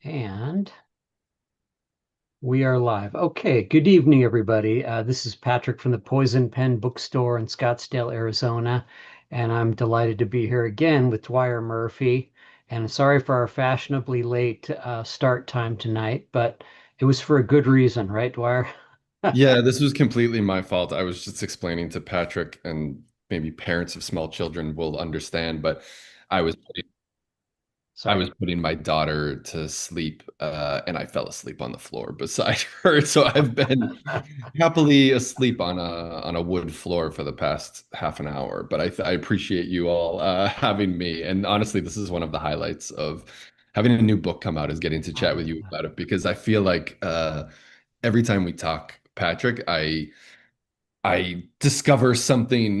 And we are live. Okay, good evening, everybody. This is Patrick from the Poison Pen Bookstore in Scottsdale, Arizona, and I'm delighted to be here again with Dwyer Murphy. And sorry for our fashionably late start time tonight, but it was for a good reason, right, Dwyer? Yeah, this was completely my fault. I was just explaining to Patrick, and maybe parents of small children will understand, but I was I Sorry. was putting my daughter to sleep, and I fell asleep on the floor beside her. So I've been happily asleep on a wood floor for the past half an hour. But I appreciate you all having me. And honestly, this is one of the highlights of having a new book come out, is getting to chat with you about it, because I feel like every time we talk, Patrick, I discover something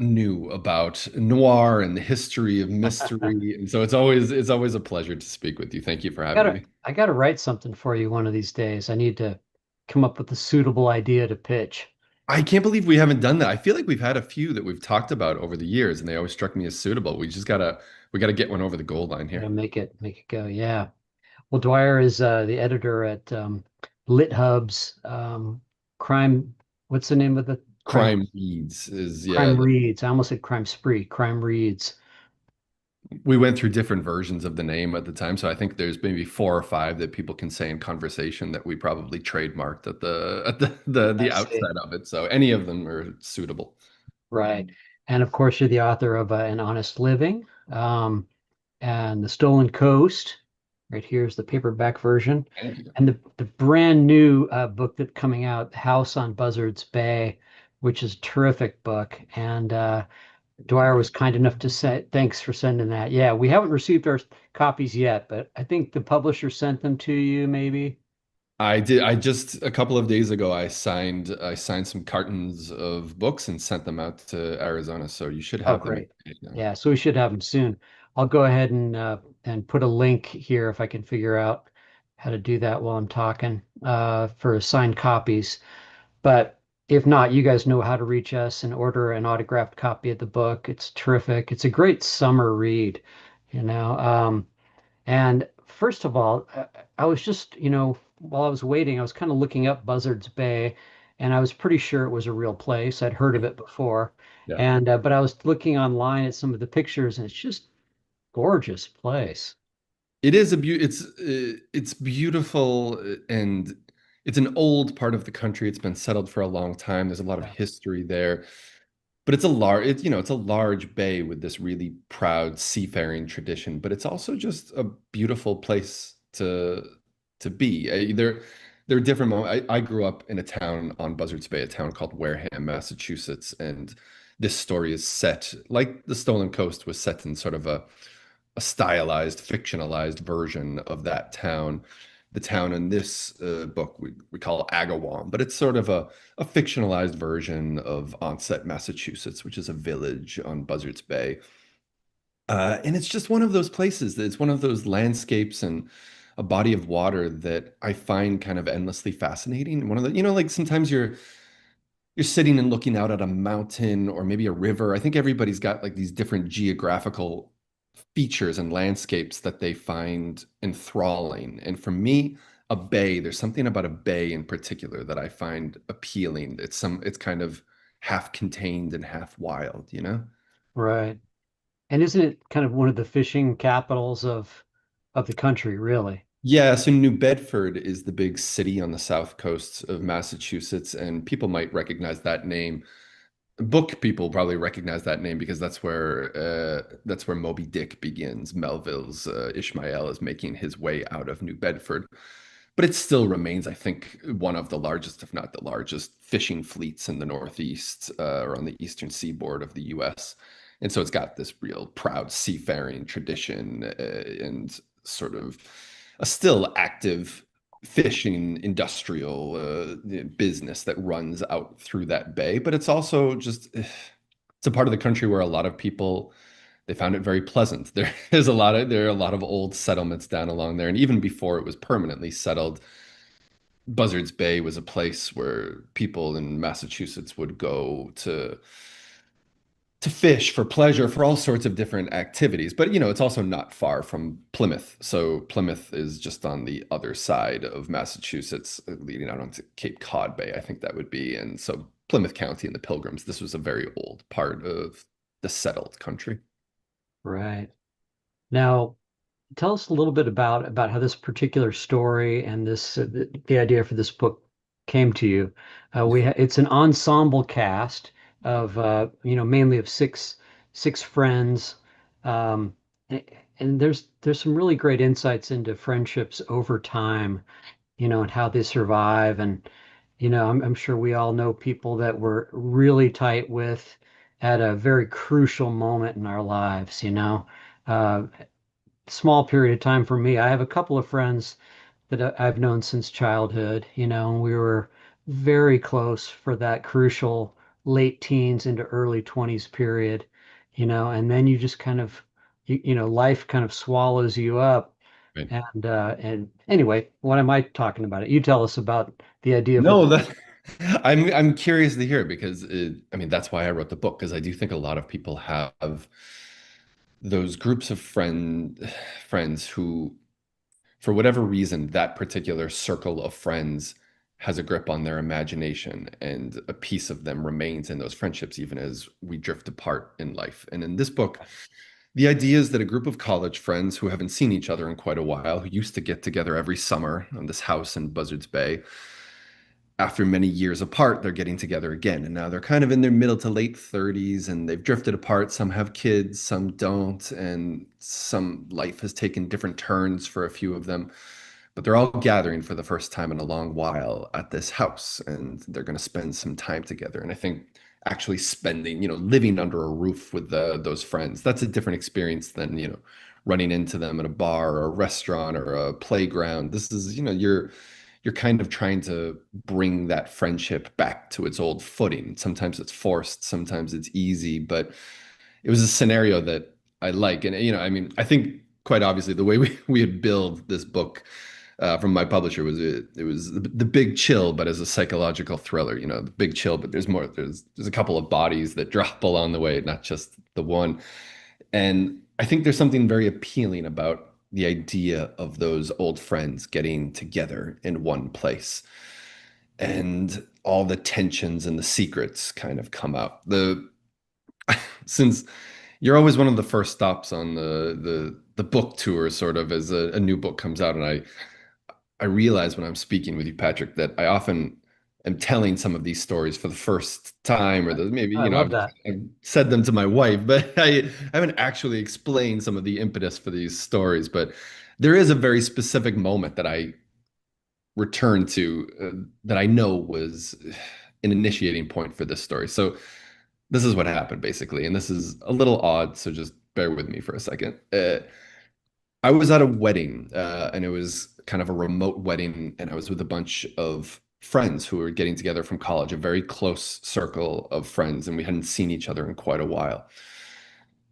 new about noir and the history of mystery. And so it's always a pleasure to speak with you. Thank you for having me. I gotta write something for you one of these days. I need to come up with a suitable idea to pitch. I can't believe we haven't done that. I feel like we've had a few that we've talked about over the years, and they always struck me as suitable. We gotta get one over the goal line Gotta here. make it go. Yeah. Well, Dwyer is the editor at Lit Hub's Crime. What's the name of the Crime Reads is, yeah. Crime Reads? I almost said Crime Spree. Crime Reads. We went through different versions of the name at the time, so I think there's maybe four or five that people can say in conversation that we probably trademarked at the I see. outset of it. So any of them are suitable. Right. And of course, you're the author of An Honest Living and The Stolen Coast. Right here's the paperback version. Thank you. And the brand new book that's coming out, House on Buzzards Bay, which is a terrific book. And Dwyer was kind enough to say, thanks for sending that. Yeah, we haven't received our copies yet, but I think the publisher sent them to you, maybe. I did. I just a couple of days ago, I signed some cartons of books and sent them out to Arizona. So you should Oh, have them great. any day now. Yeah, so we should have them soon. I'll go ahead and put a link here if I can figure out how to do that while I'm talking for signed copies. But if not, you guys know how to reach us and order an autographed copy of the book. It's terrific. It's a great summer read, you know. And first of all, I was just, while I was waiting, I was kind of looking up Buzzards Bay, and I was pretty sure it was a real place. I'd heard of it before, Yeah. and but I was looking online at some of the pictures, and it's just gorgeous place. It is it's beautiful, and it's an old part of the country. It's been settled for a long time. There's a lot of Yeah. history there. But it's a large bay with this really proud seafaring tradition, but it's also just a beautiful place to be. There are different moments. I grew up in a town on Buzzards Bay, a town called Wareham, Massachusetts, and this story is set like The Stolen Coast was set in sort of a stylized, fictionalized version of that town. The town in this book we call Agawam, but it's sort of a fictionalized version of Onset, Massachusetts, which is a village on Buzzards Bay. And it's just one of those places that it's one of those landscapes and a body of water that I find kind of endlessly fascinating. One of the, like sometimes you're sitting and looking out at a mountain or maybe a river. I think everybody's got like these different geographical features and landscapes that they find enthralling. And for me, a bay, there's something about a bay in particular that I find appealing. It's kind of half contained and half wild. Right. And isn't it kind of one of the fishing capitals of the country, really? Yeah, so New Bedford is the big city on the south coast of Massachusetts, and people might recognize that name. Book people probably recognize that name because that's where Moby Dick begins. Melville's Ishmael is making his way out of New Bedford, but it still remains, I think, one of the largest, if not the largest, fishing fleets in the Northeast or on the eastern seaboard of the U.S. And so it's got this real proud seafaring tradition and sort of a still active fishing industrial business that runs out through that bay. But it's also just it's a part of the country where a lot of people they found it very pleasant. There are a lot of old settlements down along there, and even before it was permanently settled, Buzzards Bay was a place where people in Massachusetts would go to fish for pleasure, for all sorts of different activities. But, it's also not far from Plymouth. So Plymouth is just on the other side of Massachusetts, leading out onto Cape Cod Bay, I think that would be. And so Plymouth County and the Pilgrims, this was a very old part of the settled country. Right. Now, tell us a little bit about how this particular story and this the idea for this book came to you. It's an ensemble cast of mainly of six friends, um, a- and there's some really great insights into friendships over time, and how they survive. And I'm sure we all know people that we're really tight with at a very crucial moment in our lives. Uh, Small period of time for me. I have a couple of friends that I've known since childhood, and we were very close for that crucial late teens into early 20s period, and then you just kind of, life kind of swallows you up. Right. And anyway, what am I talking about? You tell us about the idea for the No, book. I'm curious to hear because I mean that's why I wrote the book because I do think a lot of people have those groups of friends who for whatever reason, that particular circle of friends has a grip on their imagination, and a piece of them remains in those friendships even as we drift apart in life. And in this book, the idea is that a group of college friends who haven't seen each other in quite a while, who used to get together every summer on this house in Buzzards Bay, after many years apart, they're getting together again. And now they're kind of in their middle to late 30s and they've drifted apart. Some have kids, some don't, and some life has taken different turns for a few of them. But they're all gathering for the first time in a long while at this house and they're going to spend some time together. And I think actually spending, living under a roof with those friends, that's a different experience than, running into them at a bar or a restaurant or a playground. This is, you're kind of trying to bring that friendship back to its old footing. Sometimes it's forced, sometimes it's easy, but it was a scenario that I like. And, I mean, I think quite obviously the way we had billed this book from my publisher was it was the Big Chill, but as a psychological thriller, the Big Chill, but there's more, there's a couple of bodies that drop along the way, not just the one. And I think there's something very appealing about the idea of those old friends getting together in one place and all the tensions and the secrets kind of come out. The since you're always one of the first stops on the book tour, sort of as a new book comes out, and I realize when I'm speaking with you, Patrick, that I often am telling some of these stories for the first time, or maybe, I love that. I've said them to my wife, but I haven't actually explained some of the impetus for these stories. But there is a very specific moment that I return to that I know was an initiating point for this story. So this is what happened, basically, and this is a little odd, so just bear with me for a second. I was at a wedding, and it was kind of a remote wedding, and I was with a bunch of friends who were getting together from college, a very close circle of friends, and we hadn't seen each other in quite a while.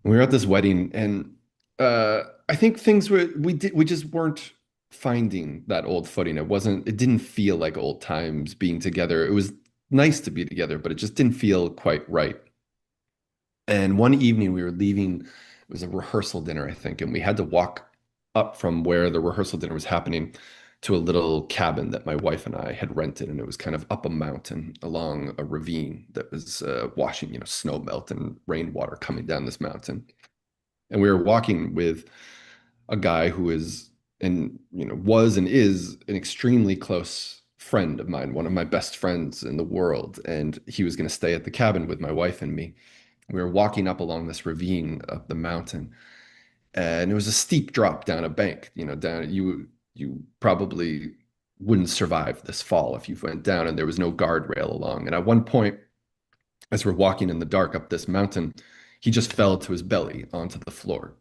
We were at this wedding, and I think things were we just weren't finding that old footing. It didn't feel like old times being together. It was nice to be together, but it just didn't feel quite right. And one evening we were leaving, it was a rehearsal dinner, I think, and we had to walk up from where the rehearsal dinner was happening to a little cabin that my wife and I had rented. And it was kind of up a mountain along a ravine that was washing, snow melt and rainwater coming down this mountain. And we were walking with a guy who is and was and is an extremely close friend of mine, one of my best friends in the world. And he was going to stay at the cabin with my wife and me. We were walking up along this ravine up the mountain, and it was a steep drop down a bank. Down you probably wouldn't survive this fall if you went down, and there was no guardrail along. And at one point, as we're walking in the dark up this mountain, he just fell to his belly onto the floor.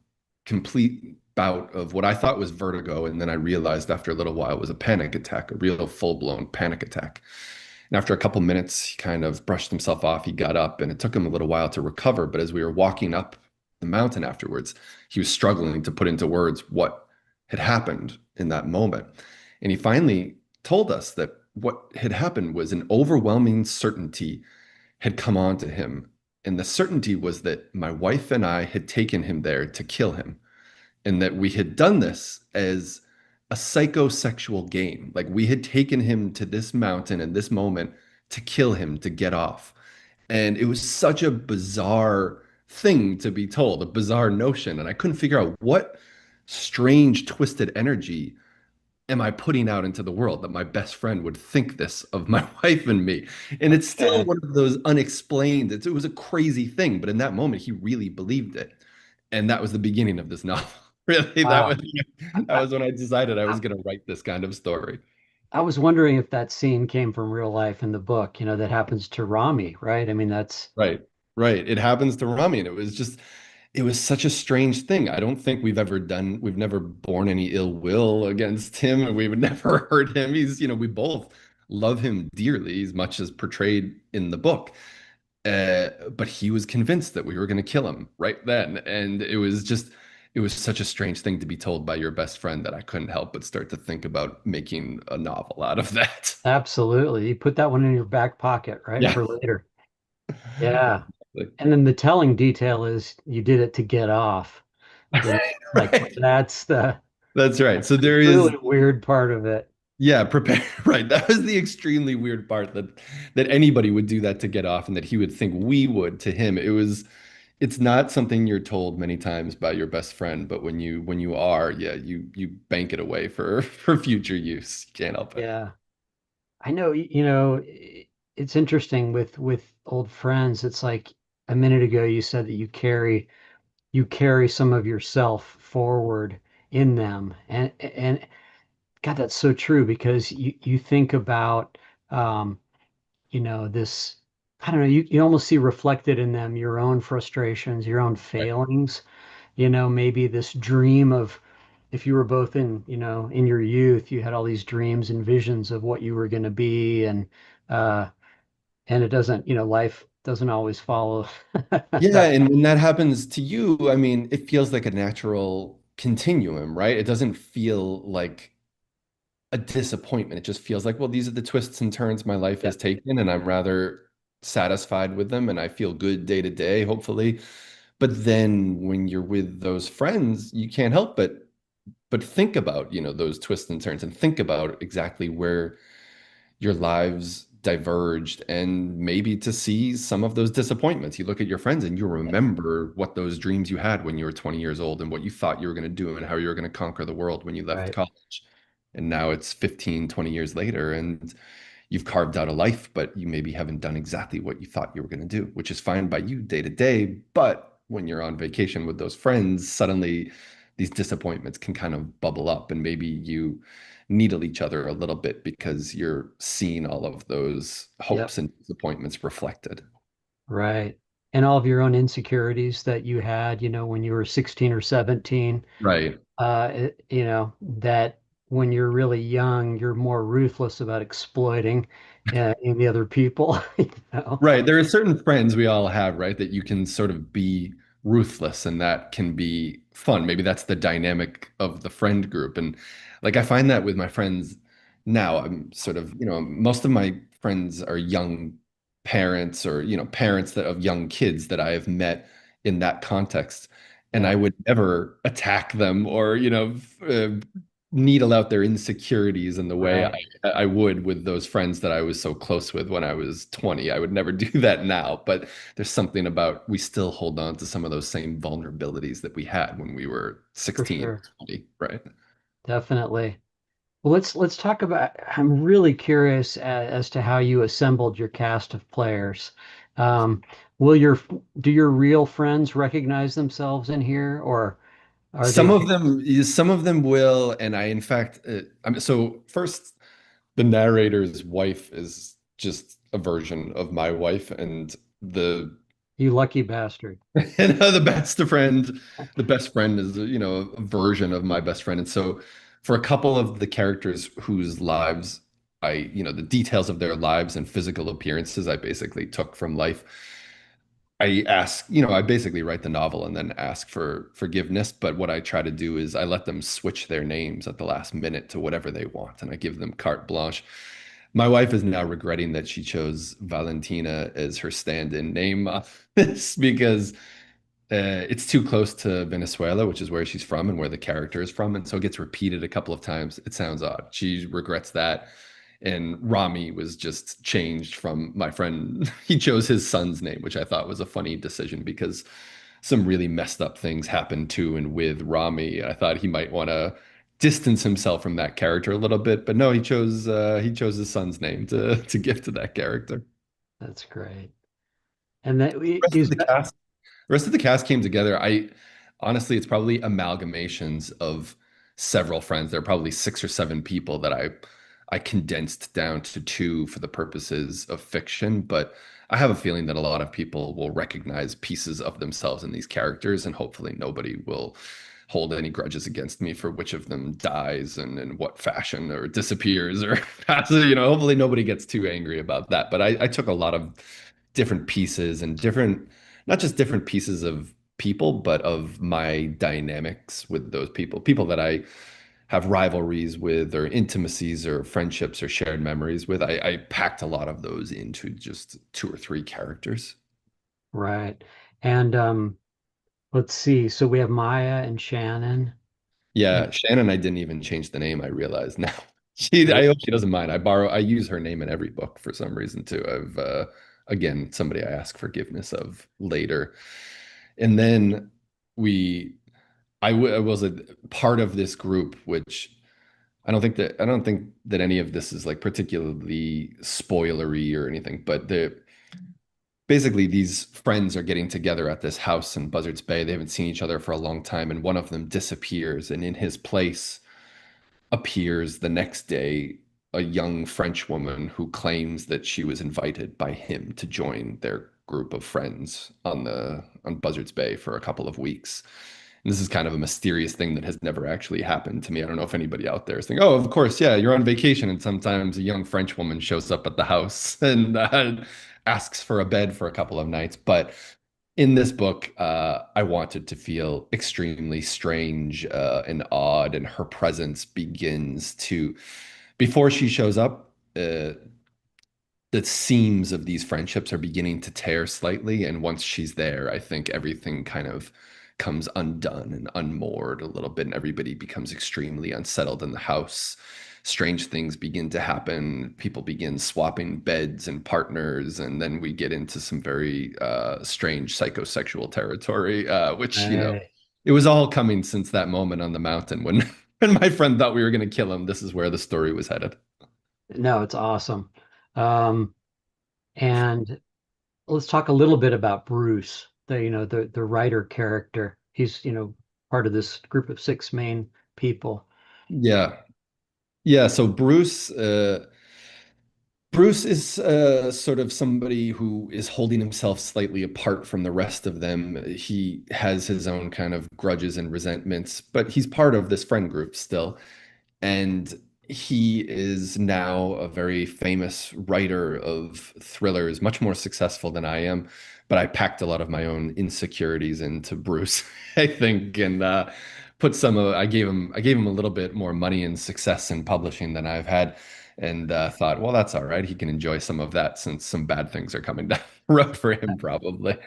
Complete bout of what I thought was vertigo, and then I realized after a little while it was a panic attack, a real full-blown panic attack. And after a couple minutes, he kind of brushed himself off. He got up, and it took him a little while to recover. But as we were walking up the mountain afterwards, he was struggling to put into words what had happened in that moment. And he finally told us that what had happened was an overwhelming certainty had come on to him And the certainty was that my wife and I had taken him there to kill him, and that we had done this as a psychosexual game. Like we had taken him to this mountain in this moment to kill him, to get off. And it was such a bizarre thing to be told, a bizarre notion. And I couldn't figure out what strange, twisted energy am I putting out into the world that my best friend would think this of my wife and me. And it's still Okay. one of those unexplained, it was a crazy thing, but in that moment, he really believed it. And that was the beginning of this novel. Really, Wow. that I, was when I decided I I, was going to write this kind of story. I was wondering if that scene came from real life in the book, that happens to Rami, right? I mean, that's, Right. Right. It happens to Rami. And it was just, it was such a strange thing. I don't think we've never borne any ill will against him, and we would never hurt him. We both love him dearly, as much as portrayed in the book. But he was convinced that we were going to kill him right then. And it was such a strange thing to be told by your best friend that I couldn't help but start to think about making a novel out of that. absolutely. You put that one in your back pocket, right, Yeah. for later. Yeah. And then the telling detail is you did it to get off. You know, like Right. that's That's right. that's So the there is, really weird part of it. yeah, prepare. Right. That was the extremely weird part, that anybody would do that to get off, and that he would think we would to him. It's not something you're told many times by your best friend, but when you are, yeah, you bank it away for for future use. You can't help it. Yeah. I know, it's interesting with old friends. It's like a minute ago you said that you carry some of yourself forward in them. And God, that's so true because you think about this, I don't know, you almost see reflected in them your own frustrations, your own Right. failings, maybe this dream of if you were both in your youth, you had all these dreams and visions of what you were going to be uh and it doesn't, life doesn't always follow Yeah, that. and when that happens to you, I mean, it feels like a natural continuum, right? It doesn't feel like a disappointment. It just feels like, well, these are the twists and turns my life Yeah, has taken, and I'm rather satisfied with them, and I feel good day to day, hopefully. But then when you're with those friends, you can't help but think about, those twists and turns, and think about exactly where your lives diverged, and maybe to see some of those disappointments. You look at your friends and you remember what those dreams you had when you were 20 years old, and what you thought you were going to do, and how you were going to conquer the world when you left right, college. And now it's 15, 20 years later, and you've carved out a life, but you maybe haven't done exactly what you thought you were going to do, which is fine by you day to day. But when you're on vacation with those friends, suddenly these disappointments can kind of bubble up, and maybe you needle each other a little bit because you're seeing all of those yep, hopes and disappointments reflected. right. And all of your own insecurities that you had, when you were 16 or 17, Right. that when you're really young, you're more ruthless about exploiting in the other people, you know. Right. There are certain friends we all have, right, that you can sort of be ruthless, and that can be fun. Maybe that's the dynamic of the friend group. And like I find that with my friends now, I'm sort of, most of my friends are young parents, or, parents that of young kids that I have met in that context. And Yeah, I would never attack them, or, needle out their insecurities in the way right, I would with those friends that I was so close with when I was 20. I would never do that now, but there's something about, we still hold on to some of those same vulnerabilities that we had when we were for 16 sure. or 20, right? Definitely. Well, let's talk about. I'm really curious as to how you assembled your cast of players. Um, will your do your real friends recognize themselves in here, or are they? Some of them will, and I, in fact, so first, the narrator's wife is just a version of my wife, and the You lucky bastard. and the best friend is, a version of my best friend. And so for a couple of the characters whose lives the details of their lives and physical appearances I basically took from life, I basically write the novel and then ask for forgiveness. But what I try to do is I let them switch their names at the last minute to whatever they want, and I give them carte blanche. My wife is now regretting that she chose Valentina as her stand-in name this because it's too close to Venezuela, which is where she's from and where the character is from, and so it gets repeated a couple of times. It sounds odd. She regrets that. And Rami was just changed from my friend. He chose his son's name, which I thought was a funny decision because some really messed up things happened to and with Rami. I thought he might want to distance himself from that character a little bit, but no, he chose his son's name to give to that character. That's great. And that The rest of is the cast The rest of the cast came together. I honestly, it's probably amalgamations of several friends. There are probably six or seven people that I condensed down to two for the purposes of fiction, but I have a feeling that a lot of people will recognize pieces of themselves in these characters, and hopefully nobody will hold any grudges against me for which of them dies and in what fashion or disappears or passes. Hopefully nobody gets too angry about that. But I took a lot of different pieces and different, not just different pieces of people, but of my dynamics with those people, people that I have rivalries with or intimacies or friendships or shared memories with. I packed a lot of those into just two or three characters. right. And let's see. So we have Maya and Shannon. And Yeah, Shannon, I didn't even change the name, I realize now. I really, hope she doesn't mind. I use her name in every book for some reason too. Again, somebody I ask forgiveness of later. And then we, I was a part of this group, which I don't think that any of this is like particularly spoilery or anything, but basically these friends are getting together at this house in Buzzards Bay. They haven't seen each other for a long time, and one of them disappears, and in his place appears the next day a young French woman who claims that she was invited by him to join their group of friends on Buzzards Bay for a couple of weeks. And this is kind of a mysterious thing that has never actually happened to me. I don't know if anybody out there is thinking, "Oh, of course, yeah, you're on vacation, and sometimes a young French woman shows up at the house and asks for a bed for a couple of nights." But in this book, I wanted to feel extremely strange and odd, and her presence begins to, before she shows up, the seams of these friendships are beginning to tear slightly. And once she's there, I think everything kind of comes undone and unmoored a little bit, and everybody becomes extremely unsettled in the house. Strange things begin to happen. People begin swapping beds and partners, and then we get into some very strange psychosexual territory, which, right. it was all coming since that moment on the mountain when, when my friend thought we were going to kill him. This is where the story was headed. No, it's awesome. Um, and let's talk a little bit about Bruce, the writer character. He's, part of this group of six main people. Yeah. Yeah, so Bruce is sort of somebody who is holding himself slightly apart from the rest of them. He has his own kind of grudges and resentments, but he's part of this friend group still. And he is now a very famous writer of thrillers, much more successful than I am. But I packed a lot of my own insecurities into Bruce, I think, and put some of I gave him a little bit more money and success in publishing than I've had, and thought, well, that's all right. He can enjoy some of that since some bad things are coming down the road for him, probably.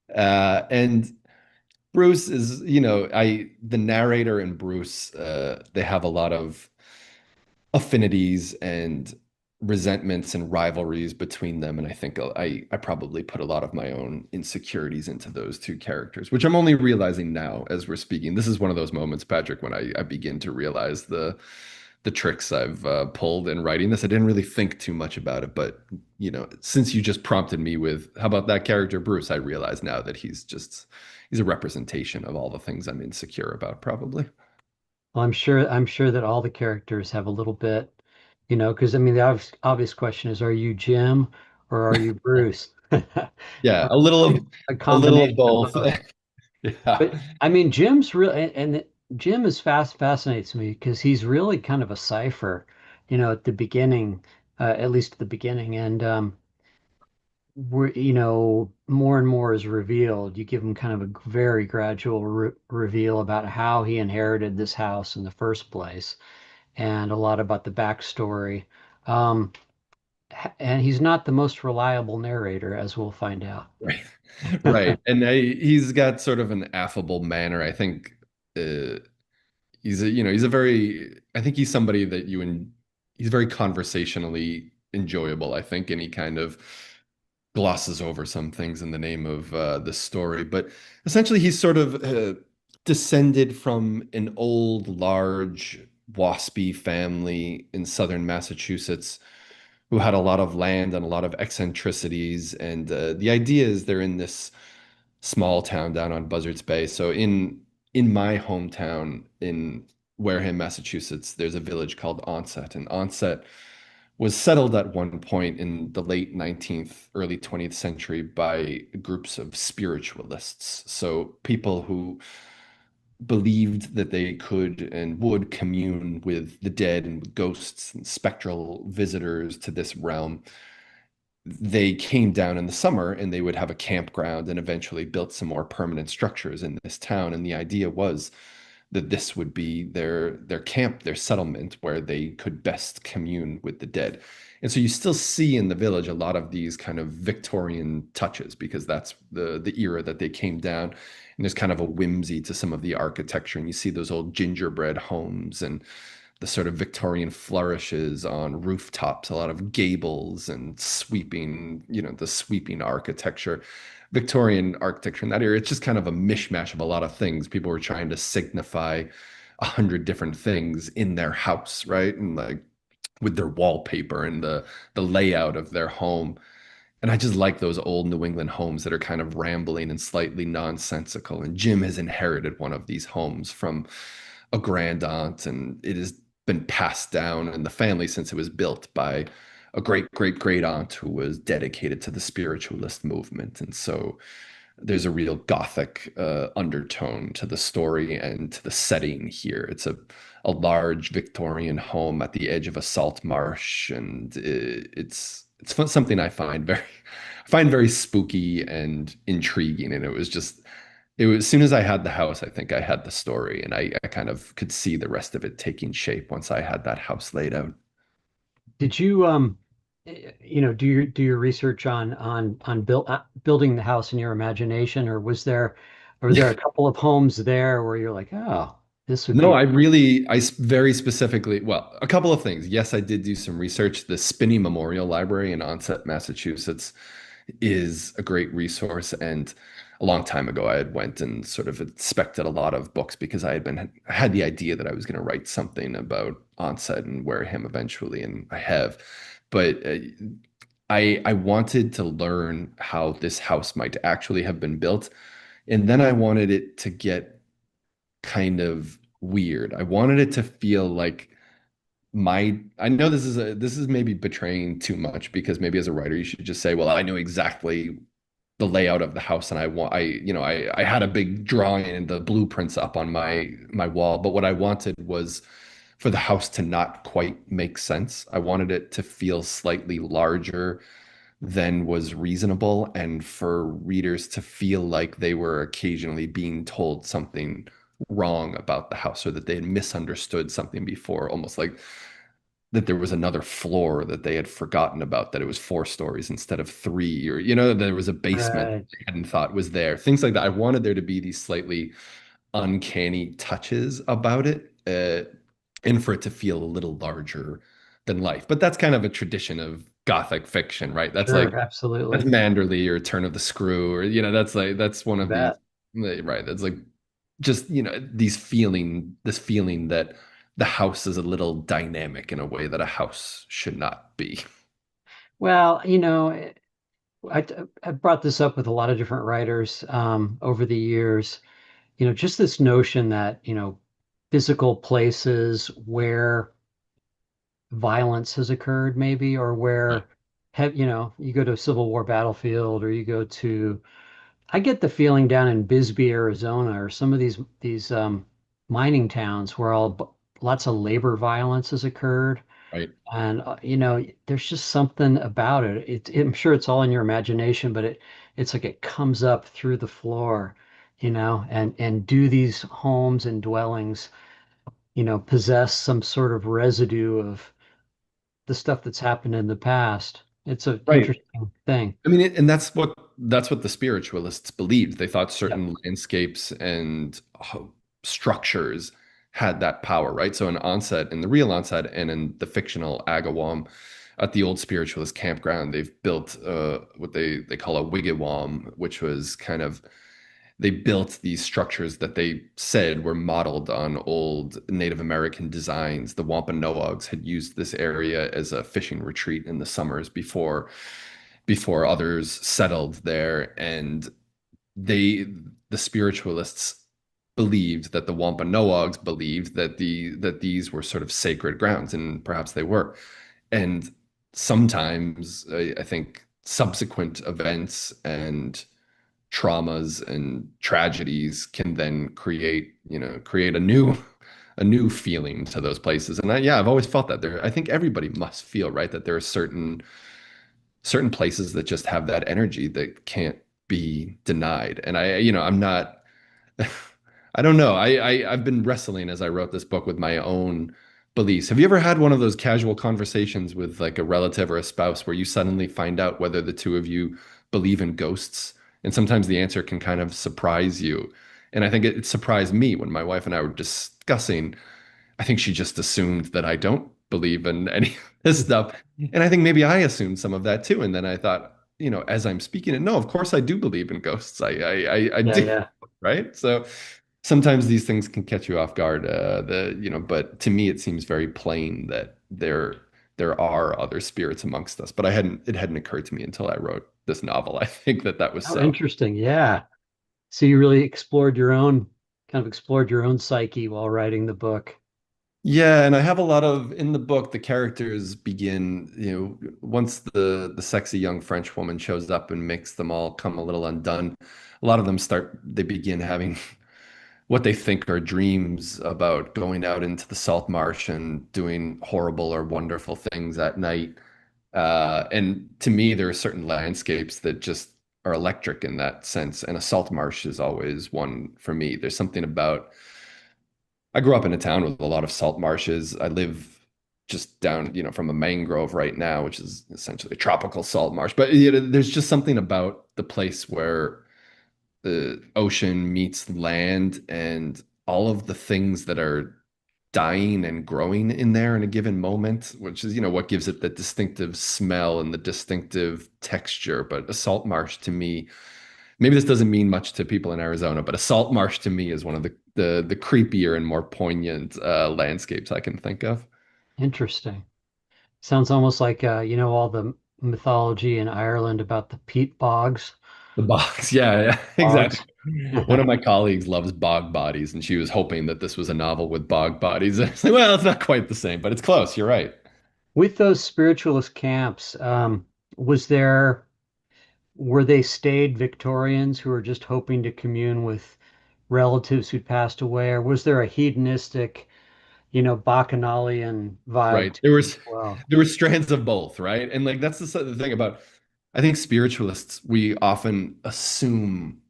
And Bruce is, the narrator and Bruce, they have a lot of affinities and resentments and rivalries between them. And I think I probably put a lot of my own insecurities into those two characters, which I'm only realizing now as we're speaking. This is one of those moments, Patrick, when I begin to realize the tricks I've pulled in writing this. I didn't really think too much about it, but since you just prompted me with how about that character Bruce, I realize now that he's a representation of all the things I'm insecure about, probably. Well, I'm sure that all the characters have a little bit, because I mean, the obvious question is, are you Jim or are you Bruce? Yeah, Or a a little combination of of both. both. Yeah. But I mean, Jim's real, and Jim is fascinates me because he's really kind of a cipher, at the beginning, at least at the beginning, and more and more is revealed. You give him kind of a very gradual reveal about how he inherited this house in the first place, and a lot about the backstory. Um, and he's not the most reliable narrator, as we'll find out. Right. Right. And he's got sort of an affable manner. I think uh, he's a very, I think he's somebody that he's very conversationally enjoyable, I think, and he kind of glosses over some things in the name of the story. But essentially, he's sort of descended from an old, large, waspy family in southern Massachusetts who had a lot of land and a lot of eccentricities. And the idea is they're in this small town down on Buzzards Bay. So in my hometown in Wareham, Massachusetts, there's a village called Onset, and Onset was settled at one point in the late 19th, early 20th century by groups of spiritualists. So people who believed that they could and would commune with the dead and with ghosts and spectral visitors to this realm. They came down in the summer and they would have a campground and eventually built some more permanent structures in this town. And the idea was that this would be their camp, their settlement, where they could best commune with the dead. And so you still see in the village a lot of these kind of Victorian touches because that's the era that they came down. And there's kind of a whimsy to some of the architecture. And you see those old gingerbread homes and the sort of Victorian flourishes on rooftops, a lot of gables and sweeping, the sweeping architecture. Victorian architecture in that era, it's just kind of a mishmash of a lot of things. People were trying to signify 100 different things in their house, right? And like with their wallpaper and the layout of their home. And I just like those old New England homes that are kind of rambling and slightly nonsensical. And Jim has inherited one of these homes from a grand aunt, and it has been passed down in the family since it was built by a great great great aunt who was dedicated to the spiritualist movement. And so there's a real gothic undertone to the story and to the setting here. It's a large Victorian home at the edge of a salt marsh, and something I find very spooky and intriguing. And it was as soon as I had the house, I think I had the story, and I kind of could see the rest of it taking shape once I had that house laid out. Did you do your research on building the house in your imagination, or were there a couple of homes there where you're like, oh, this would No, be very specifically, well, a couple of things. Yes, I did do some research. The Spinney Memorial Library in Onset, Massachusetts is a great resource. And a long time ago, I had went and sort of inspected a lot of books because I had the idea that I was going to write something about Onset and Wareham eventually, and I have. But I wanted to learn how this house might actually have been built. And then I wanted it to get kind of weird. I wanted it to feel like I know this is maybe betraying too much because maybe as a writer you should just say, well, I know exactly the layout of the house and I had a big drawing and the blueprints up on my wall, but what I wanted was for the house to not quite make sense. I wanted it to feel slightly larger than was reasonable and for readers to feel like they were occasionally being told something wrong about the house or that they had misunderstood something before, almost like that there was another floor that they had forgotten about, that it was 4 stories instead of 3, or there was a basement right. they hadn't thought was there, things like that. I wanted there to be these slightly uncanny touches about it, and for it to feel a little larger than life. But that's kind of a tradition of Gothic fiction, right? Sure, That's absolutely. Manderley or Turn of the Screw, or that's one You of these, bet. right? That's like just this feeling that the house is a little dynamic in a way that a house should not be. Well, I I brought this up with a lot of different writers over the years. Just this notion that, physical places where violence has occurred, maybe, or Right, where you go to a Civil War battlefield, or you go to, I get the feeling down in Bisbee, Arizona, or some of these mining towns where lots of labor violence has occurred. right. And there's just something about it. I'm sure it's all in your imagination, but it's like it comes up through the floor, and do these homes and dwellings, possess some sort of residue of the stuff that's happened in the past. It's an Right. interesting thing. I mean, and that's what the spiritualists believed. They thought Yeah. certain landscapes and structures had that power, right? So in Onset, in the real Onset, and in the fictional Agawam, at the old spiritualist campground, they've built what they call a wigwam, which was kind of they built these structures that they said were modeled on old Native American designs. The Wampanoags had used this area as a fishing retreat in the summers before others settled there, and they the spiritualists believed that the Wampanoags believed that these were sort of sacred grounds, and perhaps they were. And sometimes I think subsequent events and traumas and tragedies can then create a new feeling to those places. And yeah, I've always felt that there. I think everybody must feel, right, that there are certain places that just have that energy that can't be denied. And I'm not, I don't know. I've been wrestling as I wrote this book with my own beliefs. Have you ever had one of those casual conversations with like a relative or a spouse where you suddenly find out whether the two of you believe in ghosts? And sometimes the answer can kind of surprise you. And I think it surprised me when my wife and I were discussing. I think she just assumed that I don't believe in any of this stuff. And I think maybe I assumed some of that too. And then I thought, as I'm speaking it, no, of course I do believe in ghosts. I Yeah, do, yeah. right? So sometimes these things can catch you off guard. But to me, it seems very plain that there are other spirits amongst us. But it hadn't occurred to me until I wrote this novel. I think that was How so. interesting. Yeah. So you really explored your own psyche while writing the book. Yeah, and I have a lot of in the book, the characters begin, once the sexy young French woman shows up and makes them all come a little undone, a lot of them they begin having what they think are dreams about going out into the salt marsh and doing horrible or wonderful things at night. And to me, there are certain landscapes that just are electric in that sense, and a salt marsh is always one for me. There's something about I grew up in a town with a lot of salt marshes. I live just down, from a mangrove right now, which is essentially a tropical salt marsh. But there's just something about the place where the ocean meets land and all of the things that are dying and growing in there in a given moment, which is, what gives it the distinctive smell and the distinctive texture. But a salt marsh to me, maybe this doesn't mean much to people in Arizona, but a salt marsh to me is one of the creepier and more poignant landscapes I can think of. Interesting. Sounds almost like all the mythology in Ireland about the peat bogs. The bogs, yeah, exactly. Bogs. One of my colleagues loves bog bodies, and she was hoping that this was a novel with bog bodies. It's like, well, it's not quite the same, but it's close. You're right. With those spiritualist camps, was there were they staid Victorians who were just hoping to commune with relatives who'd passed away, or was there a hedonistic, bacchanalian vibe Right. to There it was as well? there were strands of both, right? And like that's the thing about I think spiritualists, we often assume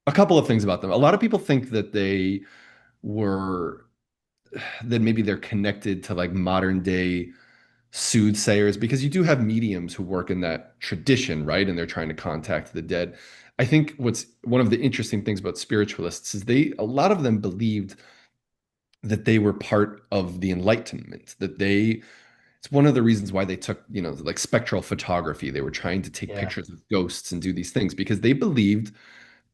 a couple of things about them. A lot of people think were that maybe they're connected to like modern day soothsayers because you do have mediums who work in that tradition, right? And they're trying to contact the dead. I think what's one of the interesting things about spiritualists is a lot of them believed that they were part of the Enlightenment, it's one of the reasons why they took, like spectral photography. They were trying to take Yeah, pictures of ghosts and do these things because they believed,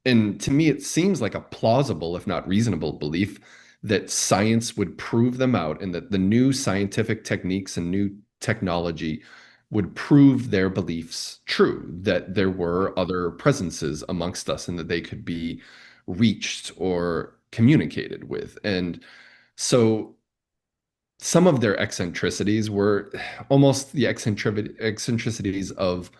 and to me, it seems like a plausible, if not reasonable, belief that science would prove them out and that the new scientific techniques and new technology would prove their beliefs true, that there were other presences amongst us and that they could be reached or communicated with. And so some of their eccentricities were almost the eccentricities of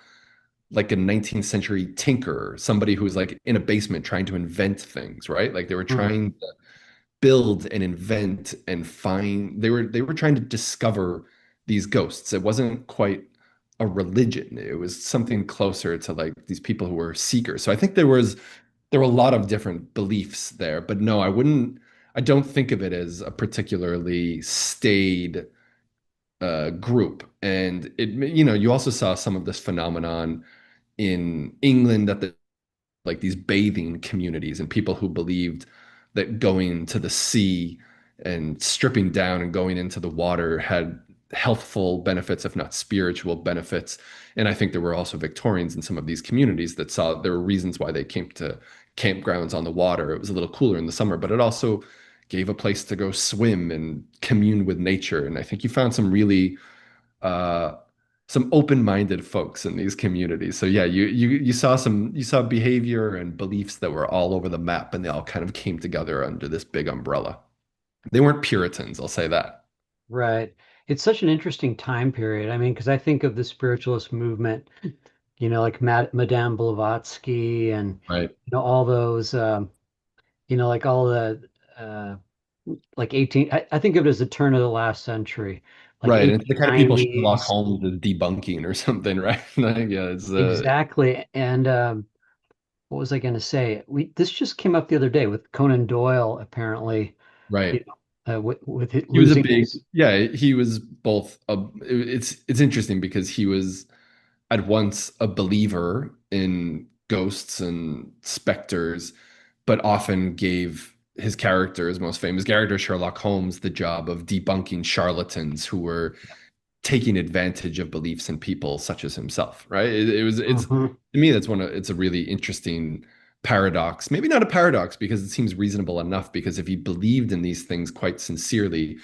like a 19th century tinker, somebody who was like in a basement trying to invent things, right? Like they were hmm, trying to build and invent and find they were trying to discover these ghosts. It wasn't quite a religion. It was something closer to like these people who were seekers. So I think there were a lot of different beliefs there, but no, I don't think of it as a particularly staid group. And you also saw some of this phenomenon in England at the like these bathing communities and people who believed that going to the sea and stripping down and going into the water had healthful benefits, if not spiritual benefits. And I think there were also Victorians in some of these communities that saw there were reasons why they came to campgrounds on the water. It was a little cooler in the summer, but it also gave a place to go swim and commune with nature. And I think you found uh, some open-minded folks in these communities. So yeah, you saw behavior and beliefs that were all over the map, and they all kind of came together under this big umbrella. They weren't Puritans, I'll say that. Right. It's such an interesting time period. I mean, because I think of the spiritualist movement, like Madame Blavatsky and Right. all those, like all the like 18. I think of it as the turn of the last century, like Right. And it's the kind of people Sherlock 1890s. Holmes is debunking or something, right? Like, yeah, it's Exactly. And what was I going to say? This just came up the other day with Conan Doyle, apparently, right. with He was a losing big, his. yeah, he was both it's interesting because he was at once a believer in ghosts and specters, but often gave his character, his most famous character, Sherlock Holmes, the job of debunking charlatans who were taking advantage of beliefs in people such as himself, right? It's Mhm. to me it's a really interesting paradox. Maybe not a paradox because it seems reasonable enough because if he believed in these things quite sincerely,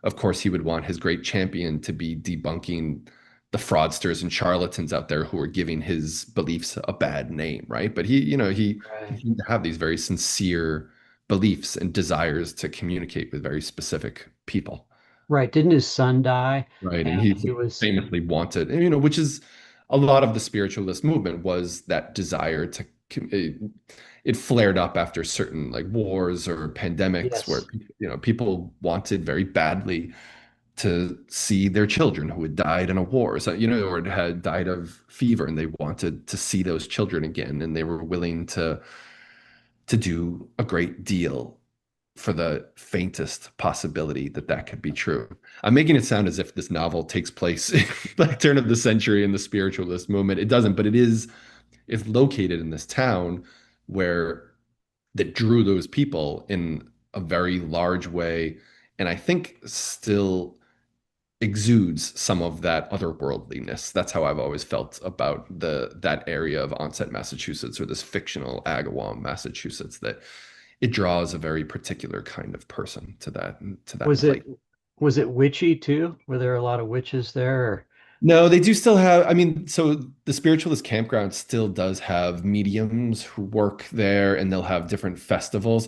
of course he would want his great champion to be debunking the fraudsters and charlatans out there who are giving his beliefs a bad name, right? But he Right. seemed to have these very sincere beliefs and desires to communicate with very specific people. Right. Didn't his son die? Right. And And he he was, famously wanted, and, which is a lot of the spiritualist movement was that desire to, it flared up after certain like wars or pandemics where, yes. people wanted very badly to see their children who had died in a war, so, or had died of fever, and they wanted to see those children again, and they were willing to do a great deal for the faintest possibility that that could be true. I'm making it sound as if this novel takes place in the turn of the century in the spiritualist movement. It doesn't, but it's located in this town where that drew those people in a very large way, and I think still exudes some of that otherworldliness. That's how I've always felt about that area of Onset, Massachusetts, or this fictional Agawam, Massachusetts, that it draws a very particular kind of person to that Was place. it witchy too? Were there a lot of witches there? No, they do still have, I mean, so the Spiritualist campground still does have mediums who work there and they'll have different festivals.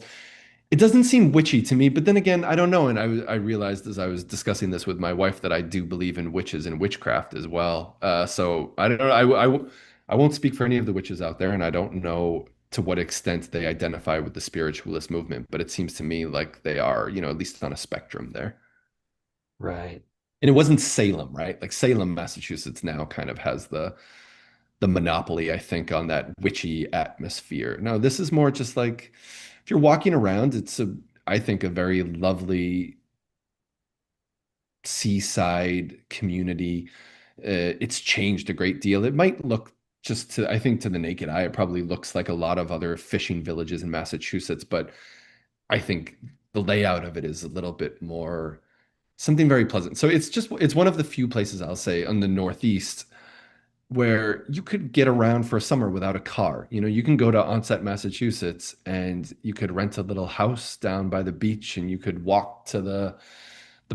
It doesn't seem witchy to me, but then again, I don't know. And I realized as I was discussing this with my wife that I do believe in witches and witchcraft as well. So I don't know. I won't speak for any of the witches out there, and I don't know to what extent they identify with the spiritualist movement, but it seems to me like they are, at least on a spectrum there. Right. And it wasn't Salem, right? Like Salem, Massachusetts now kind of has the monopoly, I think, on that witchy atmosphere. No, this is more just like if you're walking around, I think, a very lovely seaside community. It's changed a great deal. It might look I think to the naked eye, it probably looks like a lot of other fishing villages in Massachusetts, but I think the layout of it is a little bit more something very pleasant. So it's one of the few places I'll say on the Northeast where you could get around for a summer without a car. You can go to Onset, Massachusetts, and you could rent a little house down by the beach, and you could walk to the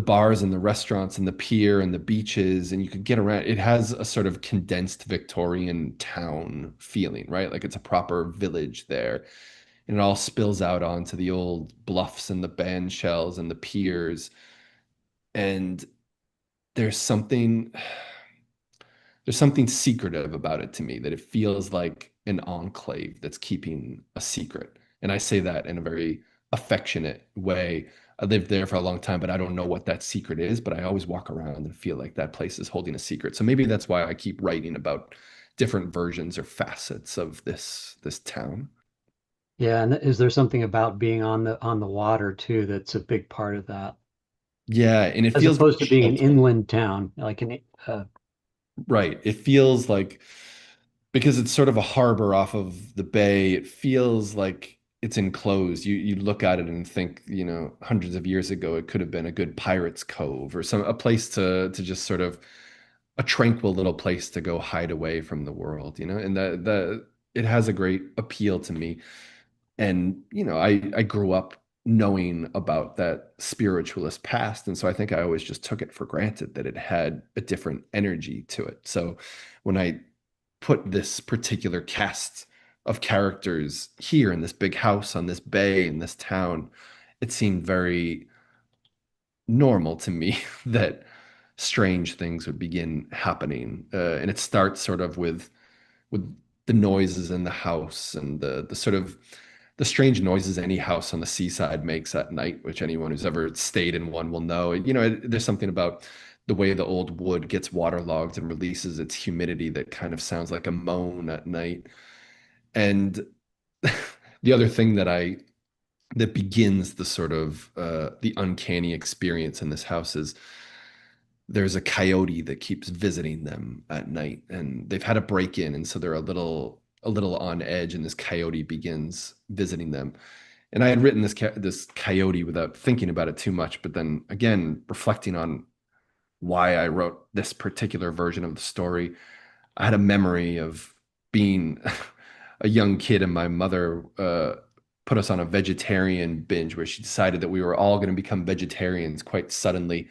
bars and the restaurants and the pier and the beaches, and you could get around. It has a sort of condensed Victorian town feeling, right? Like it's a proper village there. And it all spills out onto the old bluffs and the band shells and the piers. And there's something there's something secretive about it to me that it feels like an enclave that's keeping a secret. And I say that in a very affectionate way. I lived there for a long time, but I don't know what that secret is, but I always walk around and feel like that place is holding a secret. So maybe that's why I keep writing about different versions or facets of this town. Yeah. And is there something about being on the water too that's a big part of that? Yeah, and it as feels very opposed to being an sheltered. inland town, like an Right. It feels like because it's sort of a harbor off of the bay, it feels like it's enclosed. You look at it and think, hundreds of years ago, it could have been a good pirate's cove or a place to just sort of a tranquil little place to go hide away from the world, and the it has a great appeal to me. And I grew up knowing about that spiritualist past, and so I think I always just took it for granted that it had a different energy to it. So when I put this particular cast of characters here in this big house on this bay in this town, it seemed very normal to me that strange things would begin happening. And it starts sort of with the noises in the house and the sort of the strange noises any house on the seaside makes at night, which anyone who's ever stayed in one will know. There's something about the way the old wood gets waterlogged and releases its humidity that kind of sounds like a moan at night. And the other thing that begins the sort of the uncanny experience in this house is there's a coyote that keeps visiting them at night, and they've had a break in, and so they're a little on edge, and this coyote begins visiting them. And I had written this coyote without thinking about it too much, but then again reflecting on why I wrote this particular version of the story, I had a memory of being a young kid, and my mother put us on a vegetarian binge where she decided that we were all going to become vegetarians quite suddenly.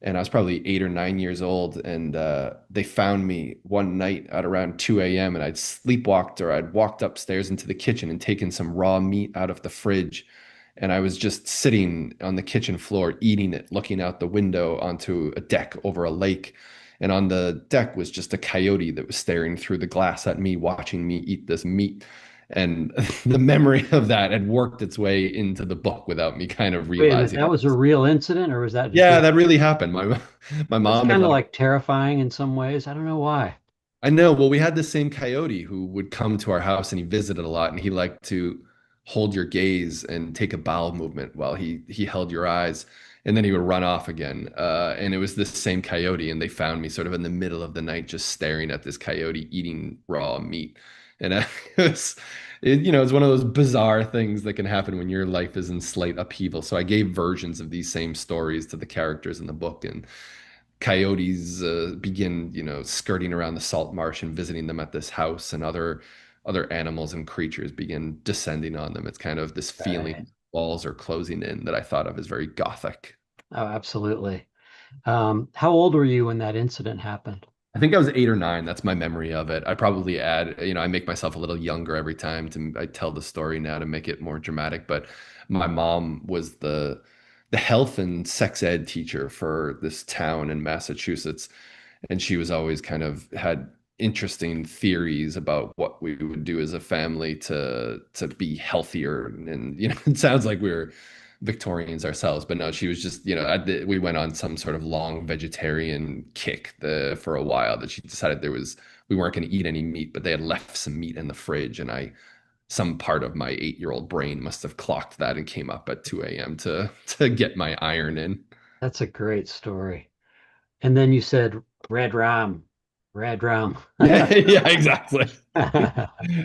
And I was probably 8 or 9 years old, and they found me one night at around 2 a.m. and I'd sleepwalked or I'd walked upstairs into the kitchen and taken some raw meat out of the fridge. And I was just sitting on the kitchen floor eating it, looking out the window onto a deck over a lake. And on the deck was just a coyote that was staring through the glass at me, watching me eat this meat. And the memory of that had worked its way into the book without me kind of wait a minute, realizing that it. was a real incident, or was that Yeah, just that really happened. My that's mom had kind of like like terrifying in some ways. I don't know why. I know. Well, we had this same coyote who would come to our house and he visited a lot and he liked to hold your gaze and take a bowel movement while he held your eyes and then he would run off again. And it was this same coyote and they found me sort of in the middle of the night just staring at this coyote eating raw meat. And it was it's one of those bizarre things that can happen when your life is in slight upheaval. So I gave versions of these same stories to the characters in the book, and coyotes begin, skirting around the salt marsh and visiting them at this house, and other animals and creatures begin descending on them. It's kind of this Right. feeling walls are closing in that I thought of as very gothic. Oh, absolutely. How old were you when that incident happened? I think I was 8 or 9. That's my memory of it. I probably add, I make myself a little younger every time I tell the story now to make it more dramatic. But my mom was the health and sex ed teacher for this town in Massachusetts, and she was always kind of had interesting theories about what we would do as a family to be healthier. And it sounds like we were Victorians ourselves, but no, she was just, we went on some sort of long vegetarian kick for a while that she decided we weren't going to eat any meat, but they had left some meat in the fridge. And some part of my 8-year-old brain must have clocked that and came up at 2 a.m. to get my iron in. That's a great story. And then you said red rum, red rum. Yeah, yeah, exactly.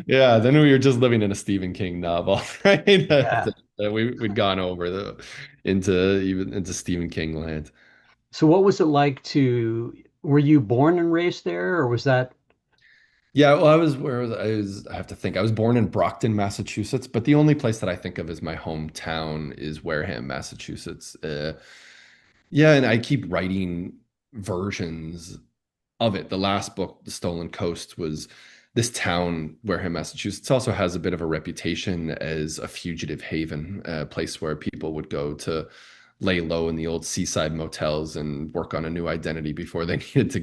Yeah, then we were just living in a Stephen King novel, right? Yeah. We'd gone over into Stephen King land. So what was it like were you born and raised there, or was that Yeah, well, where was I have to think. I was born in Brockton, Massachusetts, but the only place that I think of as my hometown is Wareham, Massachusetts. Yeah, and I keep writing versions of it. The last book, The Stolen Coast, was this town, Wareham, Massachusetts, also has a bit of a reputation as a fugitive haven, a place where people would go to lay low in the old seaside motels and work on a new identity before they needed to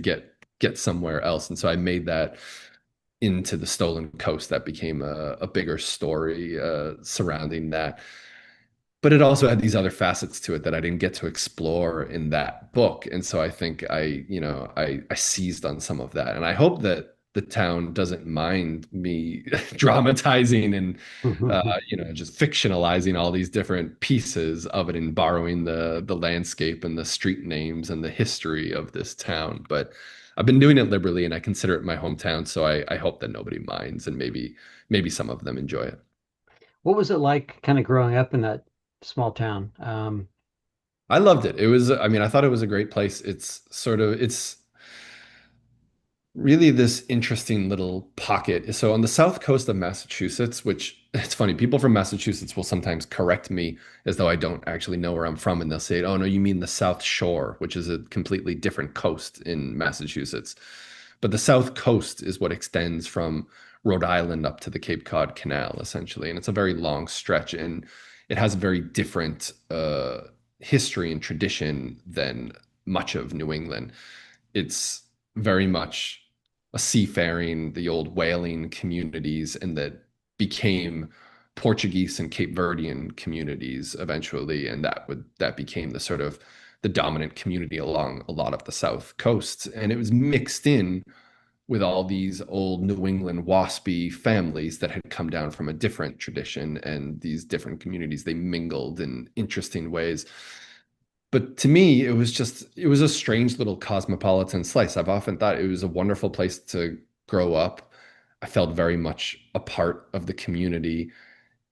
get somewhere else. And so I made that into The Stolen Coast. That became a bigger story surrounding that. But it also had these other facets to it that I didn't get to explore in that book. And so I think I seized on some of that. And I hope that the town doesn't mind me dramatizing and just fictionalizing all these different pieces of it and borrowing the landscape and the street names and the history of this town. But I've been doing it liberally and I consider it my hometown, so I hope that nobody minds and maybe some of them enjoy it. What was it like kind of growing up in that small town? I loved it. It was, I mean, I thought it was a great place. It's really this interesting little pocket. So on the south coast of Massachusetts, which it's funny, people from Massachusetts will sometimes correct me as though I don't actually know where I'm from, and they'll say, "Oh no, you mean the South Shore, which is a completely different coast in Massachusetts." But the south coast is what extends from Rhode Island up to the Cape Cod Canal, essentially, and it's a very long stretch, and it has a very different history and tradition than much of New England. It's very much a seafaring, the old whaling communities, and that became Portuguese and Cape Verdean communities eventually, and that became the sort of the dominant community along a lot of the south coast, and it was mixed in with all these old New England waspy families that had come down from a different tradition, and these different communities they mingled in interesting ways. But to me, it was a strange little cosmopolitan slice. I've often thought it was a wonderful place to grow up. I felt very much a part of the community.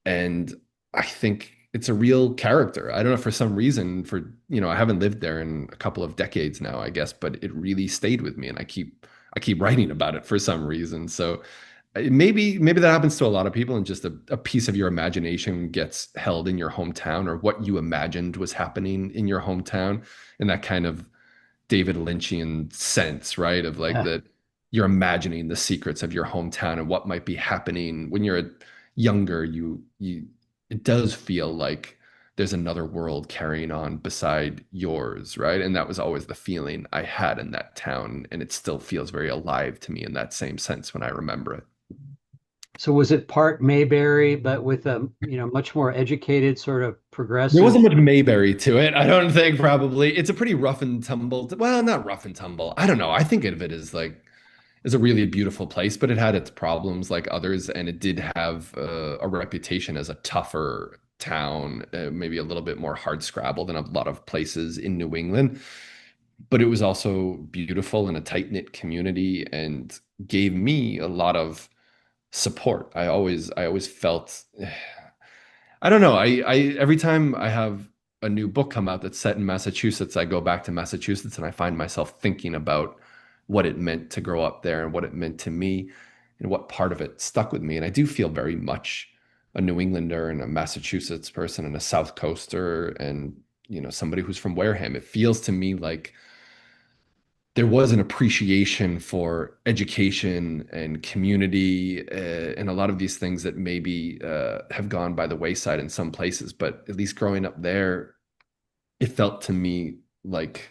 And I think it's a real character. I don't know, for some reason, I haven't lived there in a couple of decades now, I guess, but it really stayed with me and I keep writing about it for some reason. So maybe that happens to a lot of people, and just a piece of your imagination gets held in your hometown, or what you imagined was happening in your hometown, and that kind of David Lynchian sense, right? Of like Yeah. that you're imagining the secrets of your hometown and what might be happening when you're younger. You it does feel like there's another world carrying on beside yours, right? And that was always the feeling I had in that town, and it still feels very alive to me in that same sense when I remember it. So was it part Mayberry, but with a, much more educated sort of There wasn't progressive? much Mayberry to it. I don't think probably. It's a pretty rough and tumble. Well, not rough and tumble. I don't know. I think of it as like is a really beautiful place, but it had its problems like others, and it did have a reputation as a tougher town, maybe a little bit more hard scrabble than a lot of places in New England. But it was also beautiful and a tight-knit community and gave me a lot of support. I always felt I don't know. I every time I have a new book come out that's set in Massachusetts, I go back to Massachusetts and I find myself thinking about what it meant to grow up there and what it meant to me and what part of it stuck with me. And I do feel very much a New Englander and a Massachusetts person and a South Coaster and somebody who's from Wareham. It feels to me like there was an appreciation for education and community and a lot of these things that maybe have gone by the wayside in some places. But at least growing up there, it felt to me like